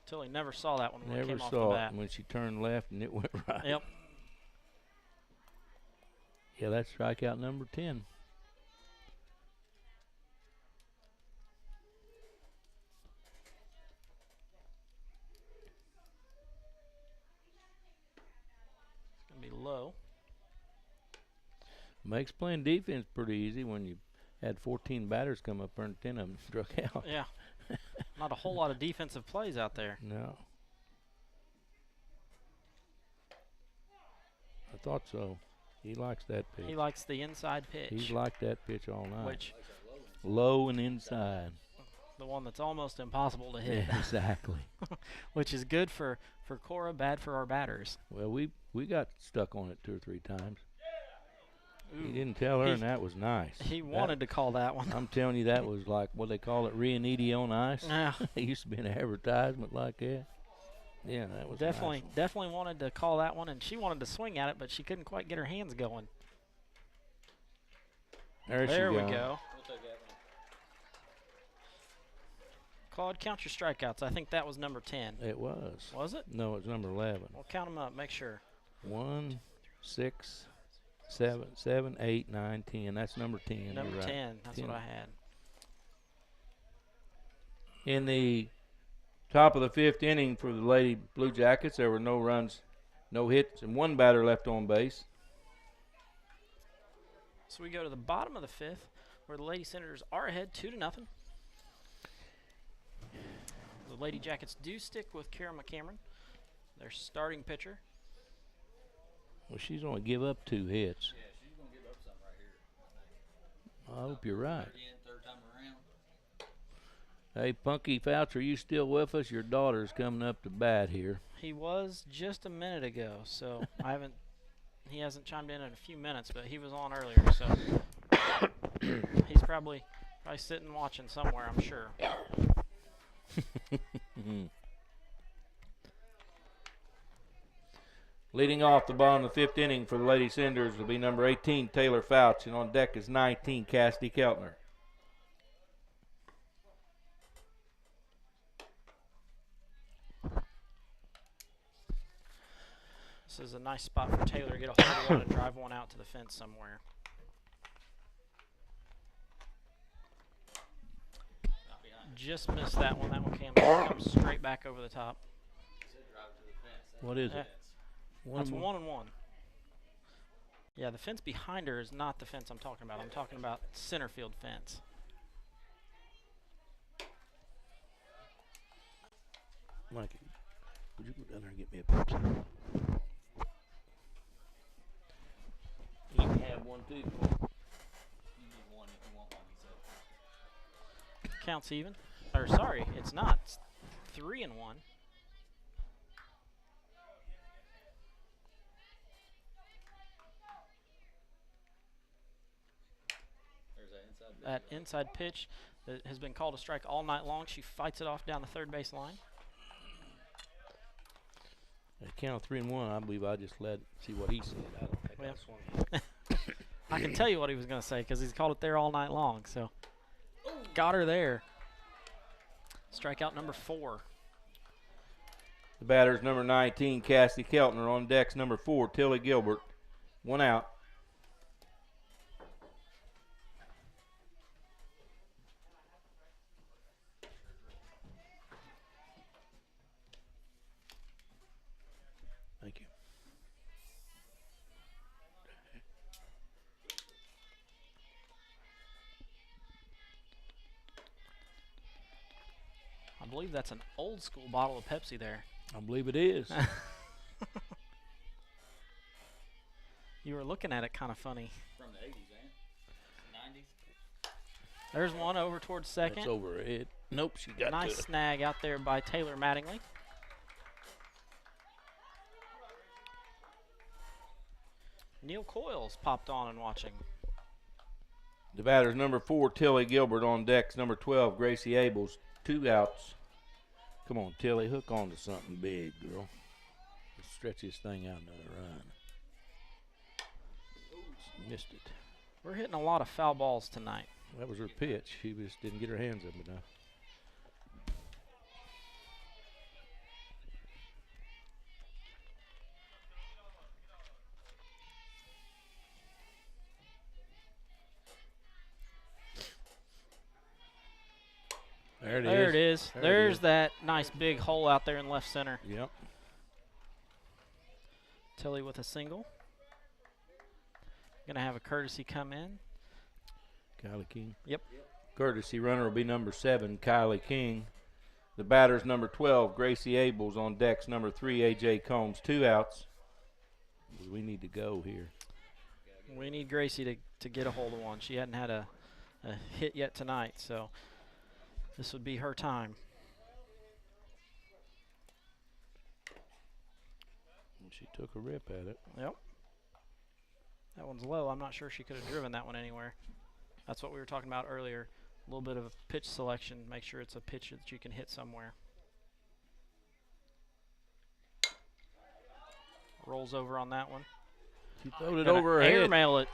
Tilly never saw that one when it Never came off the saw bat. it when she turned left and it went right. Yep. Yeah, that's strikeout number 10. It's going to be low. Makes playing defense pretty easy when you had 14 batters come up there and 10 of them struck out. Yeah. Not a whole lot of defensive plays out there. No. I thought so. He likes that pitch. He likes the inside pitch. He's liked that pitch all night. Which low and inside. The one that's almost impossible to hit. Yeah, exactly. Which is good for Cora, bad for our batters. Well, we got stuck on it 2 or 3 times. Ooh. He didn't tell her, and that was nice. He wanted to call that one. I'm telling you, that was like what they call it, Rianiti on ice. Yeah. There used to be an advertisement like that. Yeah, that was definitely nice. Definitely wanted to call that one, and she wanted to swing at it, but she couldn't quite get her hands going. There we go. Claude, count your strikeouts. I think that was number 10. It was. Was it? No, it's number 11. Well, count them up. Make sure. 1, 6, 7, 8, 9, 10. That's number 10. Number You're 10. Right. That's 10. what I had. In the top of the 5th inning for the Lady Blue Jackets, there were no runs, no hits, and 1 batter left on base. So we go to the bottom of the 5th, where the Lady Senators are ahead 2-0. The Lady Jackets do stick with Kara McCameron, their starting pitcher. Well, she's going to give up 2 hits. Yeah, she's going to give up something right here. I hope you're right. Third time around. Hey, Punky Fouch, are you still with us? Your daughter's coming up to bat here. He was just a minute ago, so he hasn't chimed in a few minutes, but he was on earlier, so he's probably sitting watching somewhere, I'm sure. Leading off the bottom of the 5th inning for the Lady Senators will be number 18, Taylor Fouch, and on deck is 19, Cassidy Keltner. This is a nice spot for Taylor to get a hold of one and drive one out to the fence somewhere. Just missed that one. That one comes straight back over the top. What is it? That's 1-1. Yeah, the fence behind her is not the fence I'm talking about. I'm talking about center field fence. Mikey, would you go down there and get me a Pepsi? You can have one too. You need one if you want one, he said. Counts even. Or sorry, it's not. It's 3-1. There's that inside pitch. That inside pitch that has been called a strike all night long. She fights it off down the third base line. At count of 3-1, I believe I just see what he said. I don't think Well, I swung. I can tell you what he was going to say because he's called it there all night long. So, got her there. Strikeout number 4. The batter's number 19, Cassie Keltner. On decks number 4, Tilly Gilbert. 1 out. Thank you. I believe that's an old school bottle of Pepsi there. I believe it is. You were looking at it kind of funny. From the 80s, man. 90s. There's one over towards second. That's over it. Nope, she got Nice to it. snag out there by Taylor Mattingly. Neil Coyle's popped on and watching. The batter's number 4, Tilly Gilbert. On decks number 12, Gracie Abels. 2 outs. Come on, Tilly, hook on to something big, girl. Let's stretch this thing out another run. She missed it. We're hitting a lot of foul balls tonight. That was her pitch. She just didn't get her hands up enough. There it is. There's that nice big hole out there in left center. Yep. Tilly with a single. Gonna have a courtesy come in. Kylie King. Yep. Courtesy runner will be number 7, Kylie King. The batter's number 12, Gracie Abels. On decks number 3, A.J. Combs. 2 outs. We need to go here. We need Gracie to get a hold of one. She hadn't had a hit yet tonight, so this would be her time. And she took a rip at it. Yep. That one's low. I'm not sure she could have driven that one anywhere. That's what we were talking about earlier. A little bit of a pitch selection. Make sure it's a pitch that you can hit somewhere. Rolls over on that one. She throwed it over her head. Airmail it.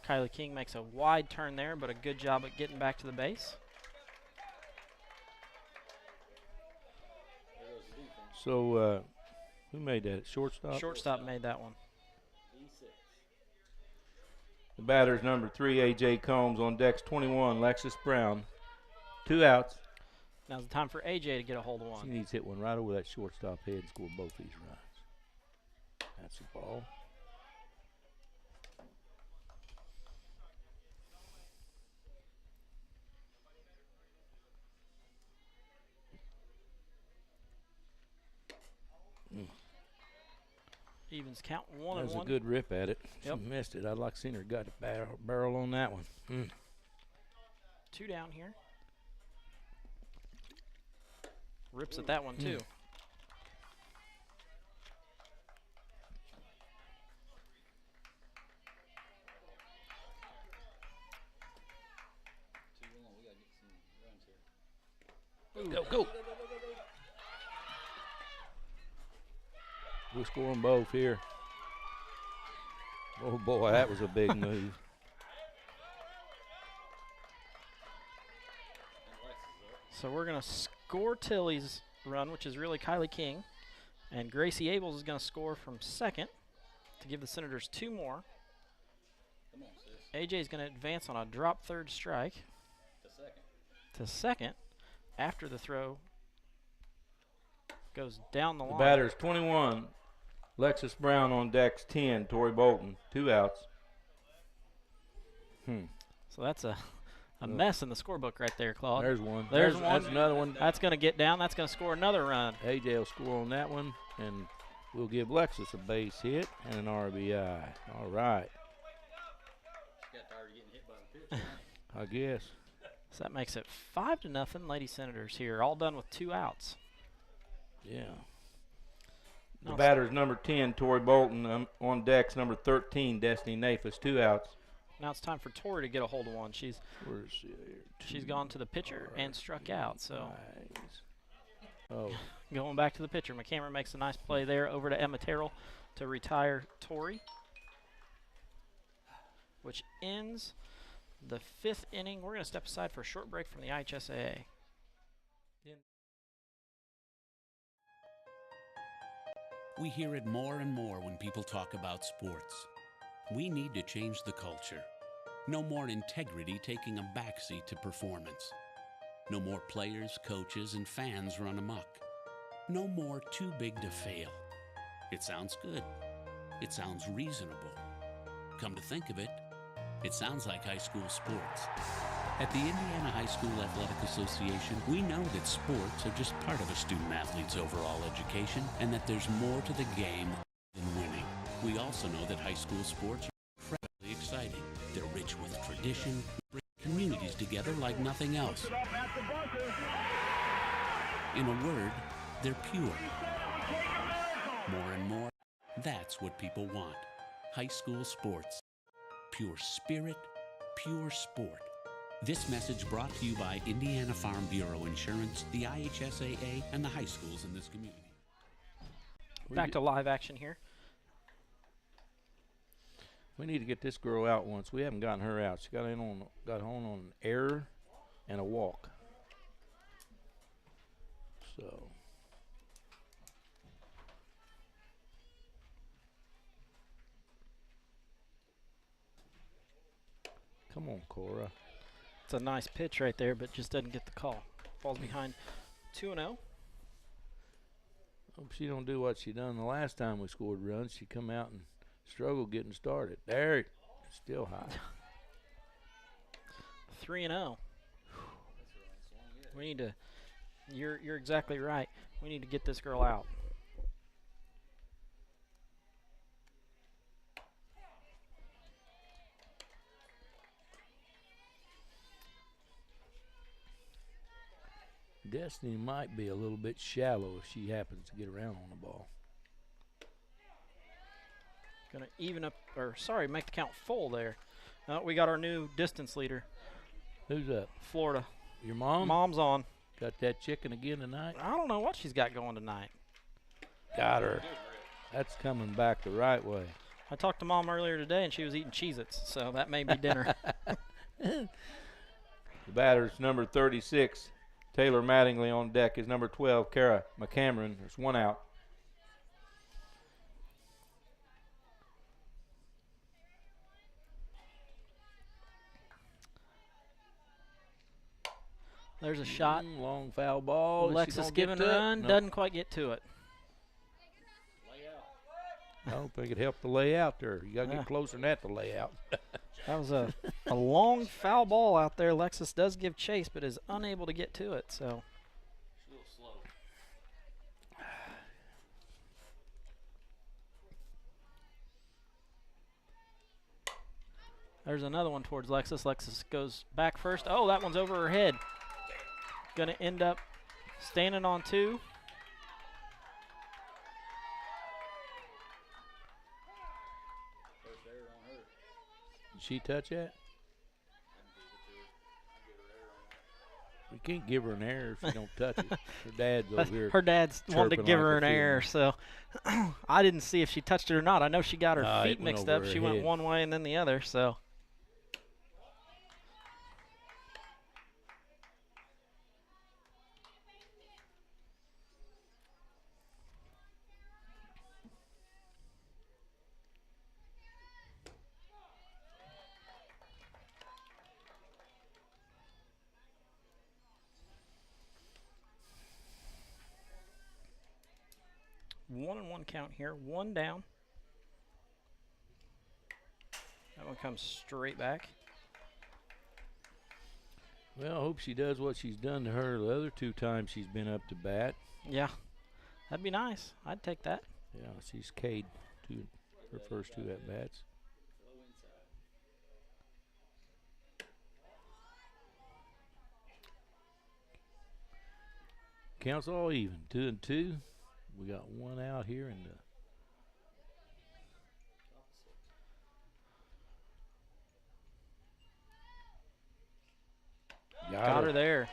Kylie King makes a wide turn there, but a good job at getting back to the base. So, who made that? Shortstop? Shortstop made that one. The batter's number 3, A.J. Combs. On decks 21, Lexus Brown. 2 outs. Now's the time for AJ to get a hold of one. She needs to hit one right over that shortstop head and score both these runs. That's a ball. Evens count 1-1. That was a good rip at it. Yep. She missed it. I'd like to seen her got a barrel on that one. 2 down here. Rips at that one too. Go, go. We'll score them both here. Oh boy, that was a big move. So we're going to score Tilly's run, which is really Kylie King. And Gracie Abels is going to score from second to give the Senators 2 more. Come on, sis. AJ is going to advance on a drop third strike To second. to second after the throw goes down the line. The batter's 21. Lexus Brown on decks 10. Tori Bolton, 2 outs. So that's a mess in the scorebook right there, Claude. There's one. There's one. That's another one. That's going to get down. That's going to score another run. AJ will score on that one, and we'll give Lexus a base hit and an RBI. All right. She got tired of getting hit by the pitch. I guess. So that makes it 5-0 Lady Senators here, all done with 2 outs. Yeah. The Now batter's number 10, Tori Bolton. On decks, number 13, Destiny Nafis, 2 outs. Now it's time for Tori to get a hold of one. She's gone to the pitcher and struck out. So going back to the pitcher, McCammer makes a nice play there over to Emma Terrell to retire Tori, which ends the 5th inning. We're going to step aside for a short break from the IHSAA. We hear it more and more when people talk about sports. We need to change the culture. No more integrity taking a backseat to performance. No more players, coaches, and fans run amok. No more too big to fail. It sounds good. It sounds reasonable. Come to think of it, it sounds like high school sports. At the Indiana High School Athletic Association, we know that sports are just part of a student-athlete's overall education and that there's more to the game than winning. We also know that high school sports are incredibly exciting. They're rich with tradition, bring communities together like nothing else. In a word, they're pure. More and more, that's what people want. High school sports. Pure spirit, pure sport. This message brought to you by Indiana Farm Bureau Insurance, the IHSAA, and the high schools in this community. Back to live action here. We need to get this girl out once. We haven't gotten her out. She got home on an error and a walk. So come on, Cora. It's a nice pitch right there, but just doesn't get the call. Falls behind 2-0. Hope she don't do what she done the last time we scored runs. She come out and struggled getting started. There, it's still high. 3-0. We need to. You're exactly right. We need to get this girl out. Destiny might be a little bit shallow if she happens to get around on the ball. Gonna even up, or sorry, make the count full there. We got our new distance leader. Who's up? Florida. Your mom? Mom's on. Got that chicken again tonight? I don't know what she's got going tonight. Got her. That's coming back the right way. I talked to Mom earlier today, and she was eating Cheez-Its, so that may be dinner. The batter's number 36. Taylor Mattingly on deck is number 12, Kara McCameron. There's 1 out. There's a shot. Long foul ball. Alexis giving a run. No. Doesn't quite get to it. I don't think it helped the layout there. You got to get closer than that to lay out. That was a long foul ball out there. Alexis does give chase, but is unable to get to it. So. She's a little slow. There's another one towards Lexus. Lexus goes back first. Oh, that one's over her head. Going to end up standing on 2. First error on her. Did she touch that? We can't give her an error if she don't touch it. Her dad's over here. Her dad's wanted to chirping give like her a an field error, so I didn't see if she touched it or not. I know she got her feet it went mixed over up. her She went head. one way and then the other, so. 1-1 count here. One down. That one comes straight back. Well, I hope she does what she's done to her the other 2 times she's been up to bat. Yeah, that'd be nice. I'd take that. Yeah, she's K'd her first 2 at-bats. Counts all even, 2-2. We got 1 out here in the got her there.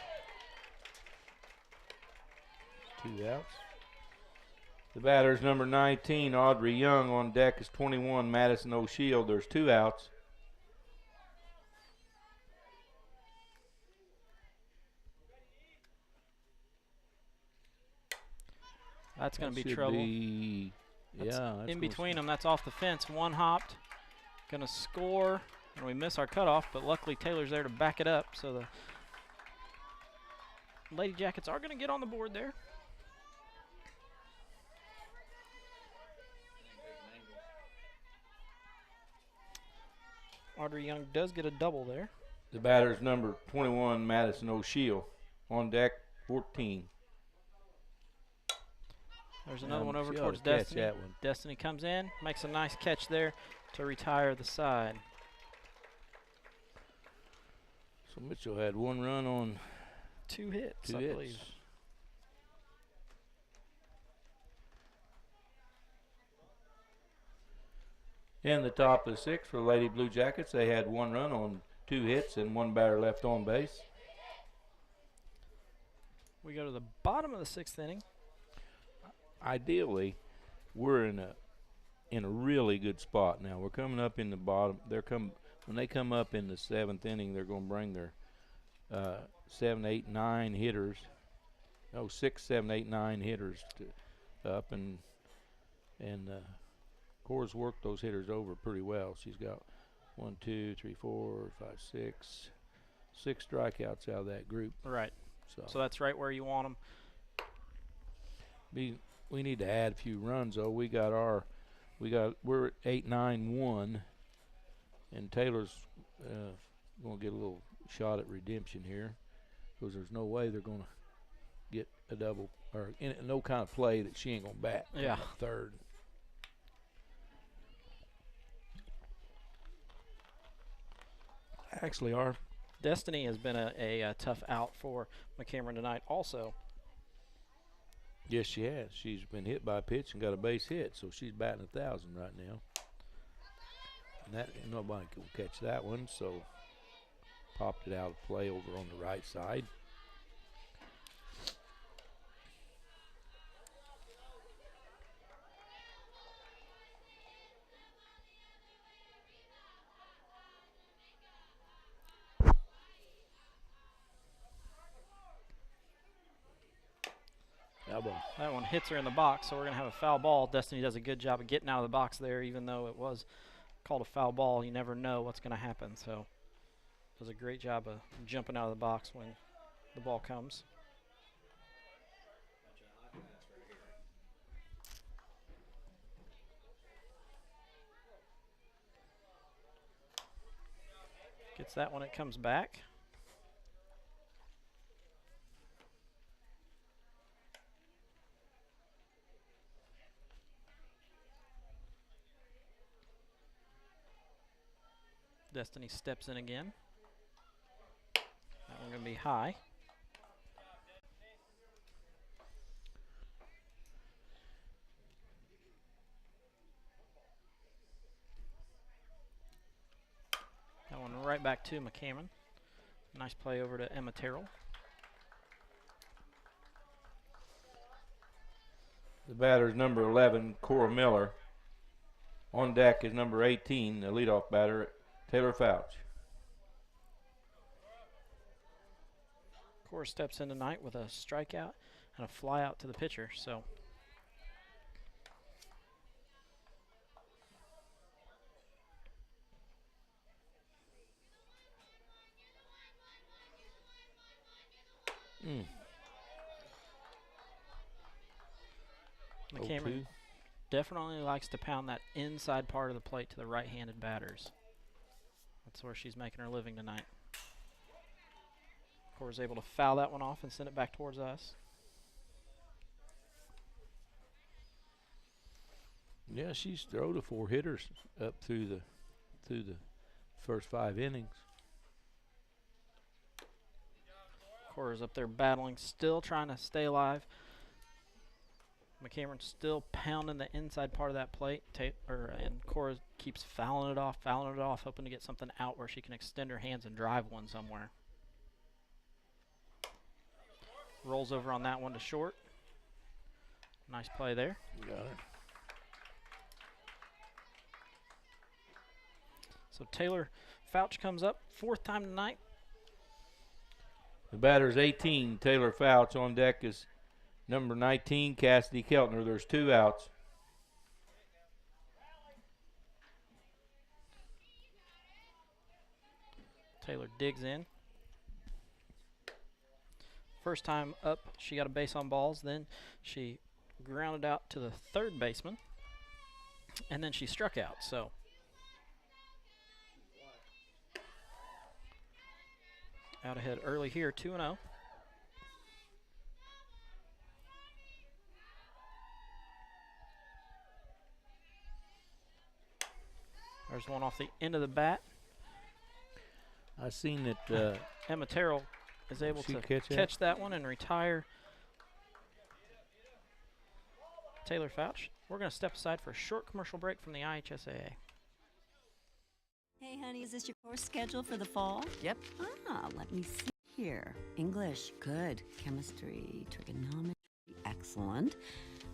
2 outs. The batter's number 19, Audrey Young. On deck is 21, Madison O'Shield. There's 2 outs. That's going to be trouble. In between them. That's off the fence. One hopped. Going to score. And we miss our cutoff, but luckily Taylor's there to back it up. So the Lady Jackets are going to get on the board there. Audrey Young does get a double there. The batter's number 21, Madison O'Shield. On deck, 14. There's another one over towards Destiny. Destiny comes in, makes a nice catch there to retire the side. So Mitchell had 1 run on 2 hits, 2 I hits. believe. In the top of the 6th for the Lady Blue Jackets, they had 1 run on 2 hits and 1 batter left on base. We go to the bottom of the 6th inning. Ideally, we're in a really good spot now. We're coming up in the bottom. When they come up in the 7th inning, they're going to bring their 7, 8, 9 hitters. 6, 7, 8, 9 hitters up, and Cora's worked those hitters over pretty well. She's got 1, 2, 3, 4, 5, 6 strikeouts out of that group. Right. So that's right where you want them. We need to add a few runs though. We're at 8-9-1, and Taylor's going to get a little shot at redemption here, because there's no way they're going to get a double or no kind of play that she ain't going to bat. Yeah. 3rd. Actually, our Destiny has been a tough out for McCameron tonight also. Yes, she has. She's been hit by a pitch and got a base hit, so she's batting 1,000 right now. And that nobody can catch that one, so popped it out of play over on the right side. That one hits her in the box, so we're going to have a foul ball. Destiny does a good job of getting out of the box there, even though it was called a foul ball. You never know what's going to happen, so does a great job of jumping out of the box when the ball comes. Gets that when it comes back. Destiny steps in again. That one going to be high. That one right back to McCameron. Nice play over to Emma Terrell. The batter's number 11, Cora Miller. On deck is number 18, the leadoff batter, Taylor Fouch. Cora steps in tonight with a strikeout and a fly out to the pitcher. So McCameron definitely likes to pound that inside part of the plate to the right-handed batters. That's where she's making her living tonight. Cora's able to foul that one off and send it back towards us. Yeah, she's thrown to 4 hitters up through the first 5 innings. Cora's up there battling, still trying to stay alive. McCameron's still pounding the inside part of that plate, and Cora keeps fouling it off, hoping to get something out where she can extend her hands and drive one somewhere. Rolls over on that one to short. Nice play there. Got it. So Taylor Fouch comes up, 4th time tonight. The batter's 18, Taylor Fouch. On deck is number 19, Cassidy Keltner. There's 2 outs. Taylor digs in. First time up, she got a base on balls. Then she grounded out to the 3rd baseman. And then she struck out. So out ahead early here, 2-0. There's one off the end of the bat. I seen that Emma Terrell is able to catch that one and retire Taylor Fouch. We're going to step aside for a short commercial break from the IHSAA. Hey, honey, is this your course schedule for the fall? Yep. Let me see here. English, good. Chemistry, trigonometry, excellent.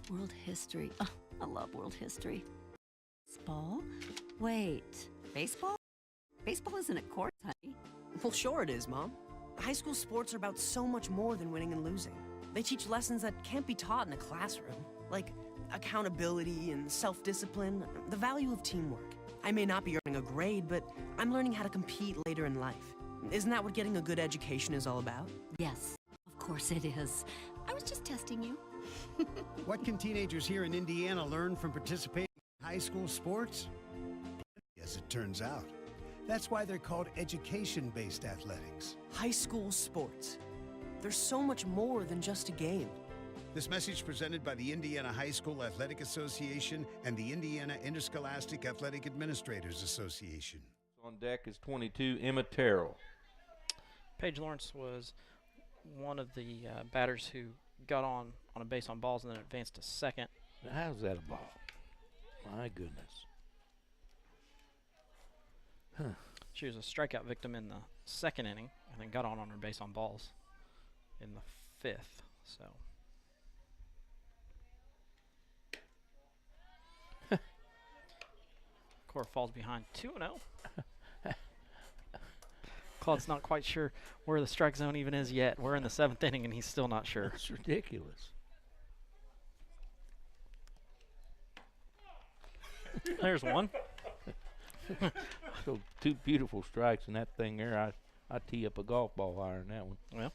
World history, oh, I love world history. Baseball? Wait, baseball? Baseball isn't a course, honey. Well, sure it is, Mom. High school sports are about so much more than winning and losing. They teach lessons that can't be taught in a classroom, like accountability and self-discipline, the value of teamwork. I may not be earning a grade, but I'm learning how to compete later in life. Isn't that what getting a good education is all about? Yes, of course it is. I was just testing you. What can teenagers here in Indiana learn from participating in high school sports? As it turns out. That's why they're called education-based athletics. High school sports. They're so much more than just a game. This message presented by the Indiana High School Athletic Association and the Indiana Interscholastic Athletic Administrators Association. On deck is 22, Emma Terrell. Paige Lawrence was one of the batters who got on a base on balls and then advanced to second. Now, how's that a ball? My goodness. Huh. She was a strikeout victim in the 2nd inning and then got on her base on balls in the 5th. So Cora falls behind 2-0. Claude's not quite sure where the strike zone even is yet. We're in the 7th inning and he's still not sure. It's ridiculous. There's one. So 2 beautiful strikes in that thing there. I tee up a golf ball higher than that one. Well,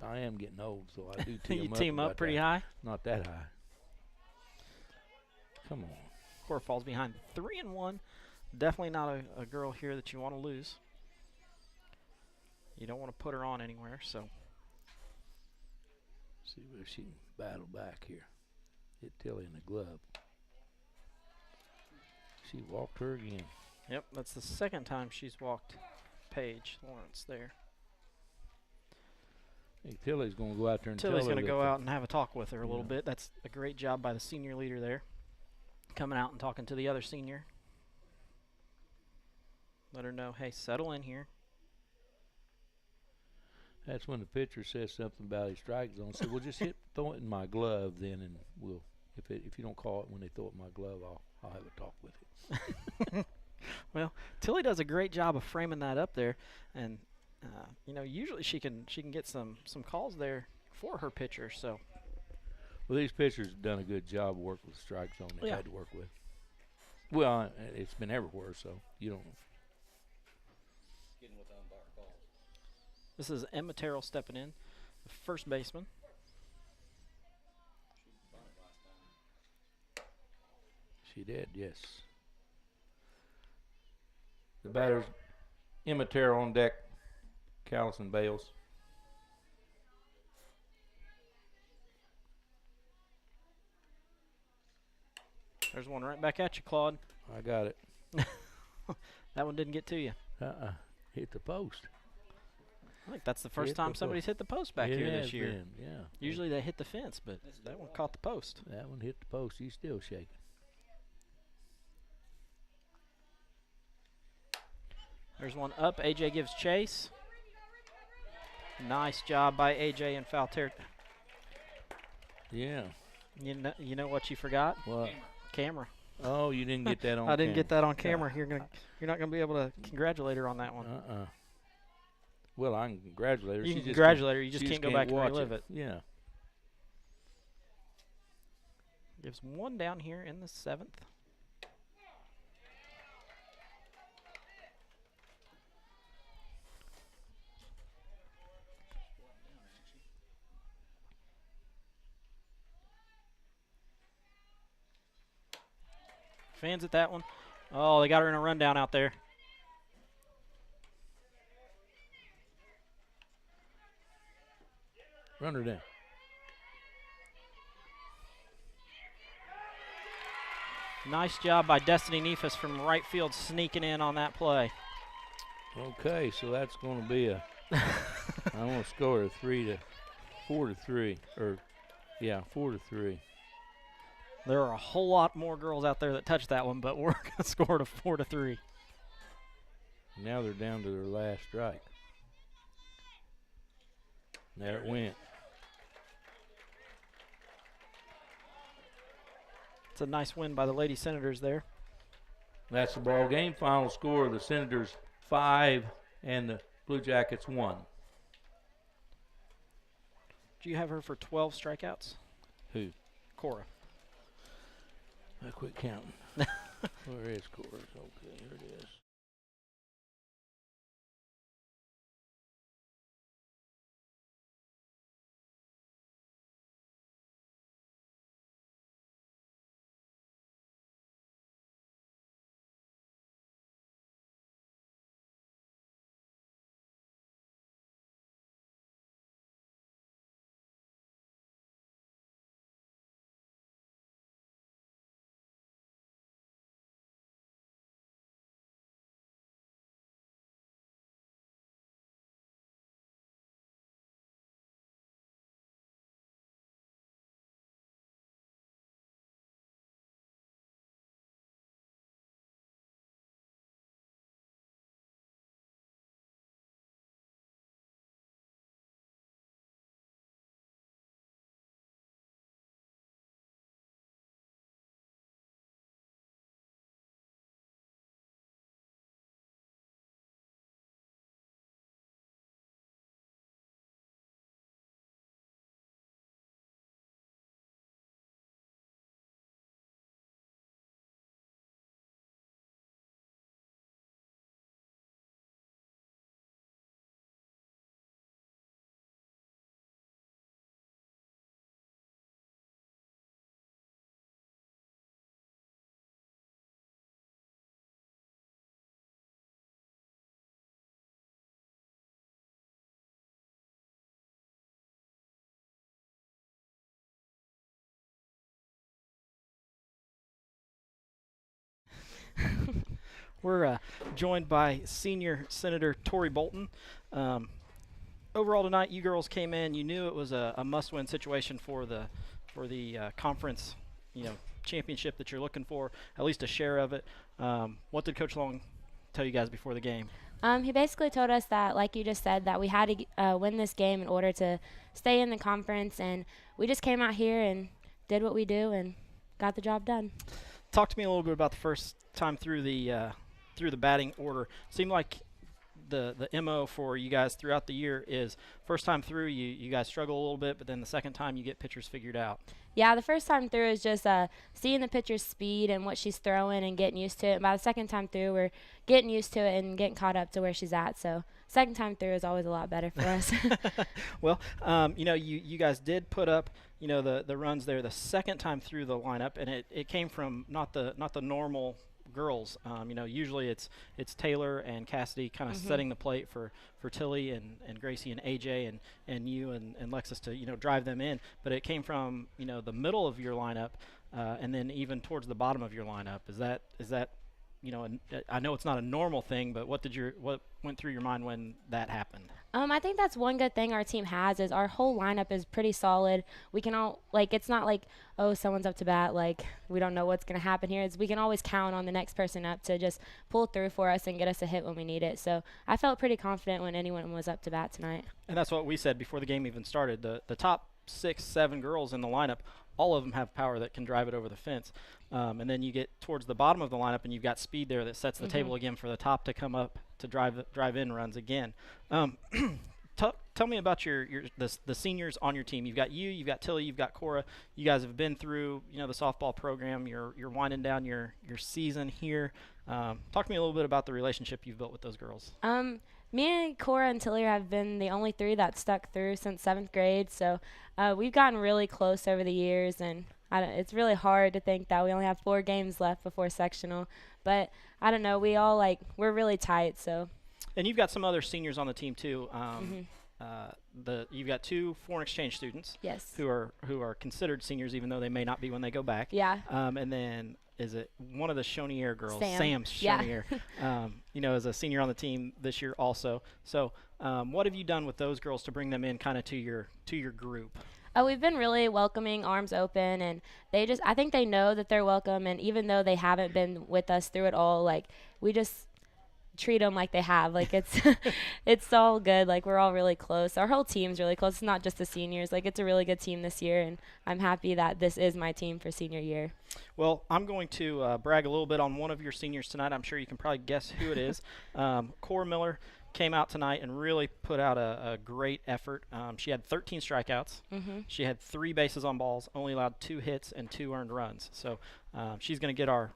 I am getting old, so I do tee you them up. tee them up pretty high? Not that high. Come on. Cora falls behind 3-1. Definitely not a girl here that you want to lose. You don't want to put her on anywhere, so. See if she can battle back here. Hit Tilly in the glove. She walked her again. Yep, that's the 2nd time she's walked Paige Lawrence there. I think Tilly's going to go out there and Tilly's going to go out and have a talk with her a little bit. That's a great job by the senior leader there. Coming out and talking to the other senior. Let her know, hey, settle in here. That's when the pitcher says something about his strike zone. So we'll just throw it in my glove then, and we'll if you don't call it when they throw it in my glove, I'll have a talk with it. Well, Tilly does a great job of framing that up there, and usually she can get some calls there for her pitcher. So. Well, these pitchers have done a good job of working with the strike zone they've had to work with. Well, it's been everywhere, so you don't. Getting with the umpire calls. This is Emma Terrell stepping in, the 1st baseman. She did, yes. The batters, Immater on deck, Callison Bales. There's one right back at you, Claude. I got it. That one didn't get to you. Hit the post. I think that's the first time somebody's hit the post back here this year. Yeah. Usually they hit the fence, but that one caught the post. That one hit the post. He's still shaking. There's one up. AJ gives chase. Nice job by AJ in foul territory. Yeah. You know what you forgot? What? Camera. Oh, you didn't get that on I didn't get that on camera. camera. You're not gonna be able to congratulate her on that one. Well, I can congratulate her. You can congratulate her. You just can't go back and watch relive it. Yeah. Gives one down here in the 7th. Fans at that one. Oh, they got her in a rundown out there. Run her down. Nice job by Destiny Neefus from right field sneaking in on that play. Okay, so that's going to be I want to score a 4 to 3, or yeah, 4 to 3. There are a whole lot more girls out there that touched that one, but we're going to score to 4 to 3. Now they're down to their last strike. There it went. It's a nice win by the Lady Senators there. That's the ball game. Final score: the Senators 5 and the Blue Jackets 1. Do you have her for 12 strikeouts? Who? Cora. I quit counting. Where is Cora? Okay, here it is. We're joined by Senior Senator Tori Bolton. Overall tonight, you girls came in. You knew it was a must-win situation for the conference, championship that you're looking for, at least a share of it. What did Coach Long tell you guys before the game? He basically told us that, like you just said, that we had to win this game in order to stay in the conference, and we just came out here and did what we do and got the job done. Talk to me a little bit about the first time through the batting order. Seemed like the MO for you guys throughout the year is first time through you guys struggle a little bit, but then the second time you get pitchers figured out. Yeah, the first time through is just seeing the pitcher's speed and what she's throwing and getting used to it. And by the second time through, we're getting used to it and getting caught up to where she's at. So second time through is always a lot better for us. Well, you guys did put up, the runs there the second time through the lineup, and it came from not the normal girls. Usually it's Taylor and Cassidy kind of setting the plate for Tilly and Gracie and AJ and you and Lexus to drive them in. But it came from the middle of your lineup and then even towards the bottom of your lineup. Is that I know it's not a normal thing, but what went through your mind when that happened? I think that's one good thing our team has is our whole lineup is pretty solid. We can all it's not like, oh, someone's up to bat, we don't know what's going to happen here. We can always count on the next person up to just pull through for us and get us a hit when we need it. So I felt pretty confident when anyone was up to bat tonight. And that's what we said before the game even started. The top 6-7 girls in the lineup, all of them have power that can drive it over the fence. And then you get towards the bottom of the lineup, and you've got speed there that sets the table again for the top to come up to drive in runs again. Tell me about the seniors on your team. You've got Tilly, you've got Cora. You guys have been through the softball program. You're winding down your season here. Talk to me a little bit about the relationship you've built with those girls. Me and Cora and Tilly have been the only three that stuck through since 7th grade. So we've gotten really close over the years, and it's really hard to think that we only have 4 games left before sectional. But I don't know, we're really tight. So. And you've got some other seniors on the team too. You've got 2 foreign exchange students. Yes. Who are considered seniors, even though they may not be when they go back. Yeah. And then is it one of the Chonier girls, Sam Chonier, is a senior on the team this year also. So what have you done with those girls to bring them in kind of to your group? We've been really welcoming, arms open, and I think they know that they're welcome. And even though they haven't been with us through it all, we just treat them like they have. It's all good. We're all really close. Our whole team's really close. It's not just the seniors. It's a really good team this year, and I'm happy that this is my team for senior year. Well, I'm going to brag a little bit on one of your seniors tonight. I'm sure you can probably guess who it is. Cora Miller came out tonight and really put out a great effort. She had 13 strikeouts. She had 3 bases on balls, only allowed 2 hits and 2 earned runs. So she's going to get our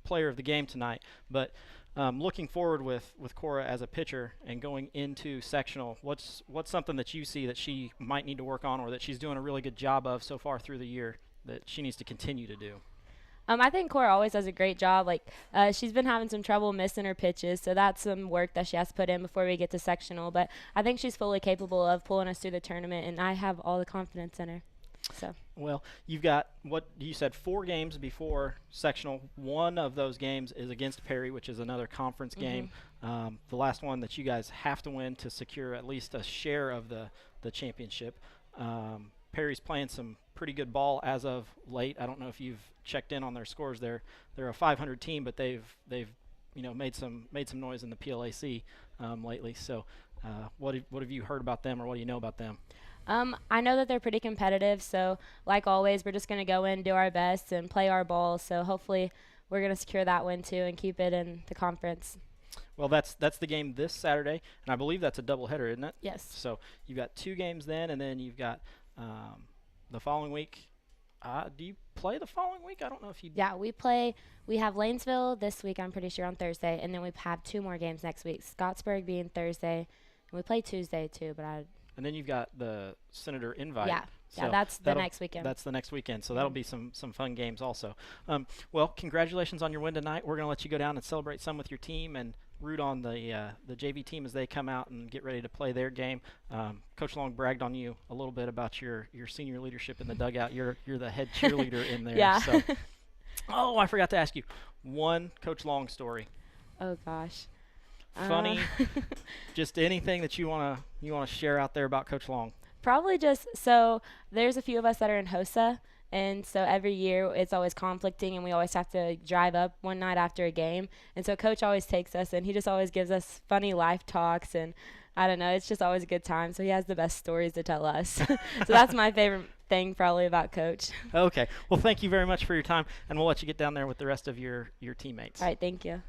player of the game tonight. But looking forward with Cora as a pitcher and going into sectional, what's something that you see that she might need to work on, or that she's doing a really good job of so far through the year that she needs to continue to do? I think Cora always does a great job. She's been having some trouble missing her pitches, so that's some work that she has to put in before we get to sectional. But I think she's fully capable of pulling us through the tournament, and I have all the confidence in her. So. Well, you've got what you said 4 games before sectional. One of those games is against Perry, which is another conference game. The last one that you guys have to win to secure at least a share of the championship. Perry's playing some pretty good ball as of late. I don't know if you've checked in on their scores. They're a 500 team, but they've made some noise in the PLAC lately. So what have you heard about them, or what do you know about them? I know that they're pretty competitive, so like always, we're just going to go in, do our best, and play our ball. So hopefully we're going to secure that win too and keep it in the conference. Well, that's the game this Saturday, and I believe that's a doubleheader, isn't it? Yes. So you've got 2 games then, and then you've got the following week. Do you play the following week? I don't know if you. Yeah, we have Lanesville this week, I'm pretty sure, on Thursday, and then we have 2 more games next week. Scottsburg being Thursday, and we play Tuesday too, but And then you've got the Senator Invite. Yeah, so that's the next weekend. That's the next weekend, so that'll be some fun games also. Well, congratulations on your win tonight. We're going to let you go down and celebrate some with your team and root on the JV team as they come out and get ready to play their game. Coach Long bragged on you a little bit about your senior leadership in the dugout. You're the head cheerleader in there. Yeah. So. Oh, I forgot to ask you. One Coach Long story. Oh gosh. Funny, just anything that you wanna share out there about Coach Long. Probably just, so there's a few of us that are in HOSA, and so every year it's always conflicting, and we always have to drive up one night after a game, and so Coach always takes us, and he just always gives us funny life talks, and I don't know, it's just always a good time. So he has the best stories to tell us. So that's my favorite thing probably about Coach. Okay, well, thank you very much for your time, and we'll let you get down there with the rest of your teammates. All right, thank you.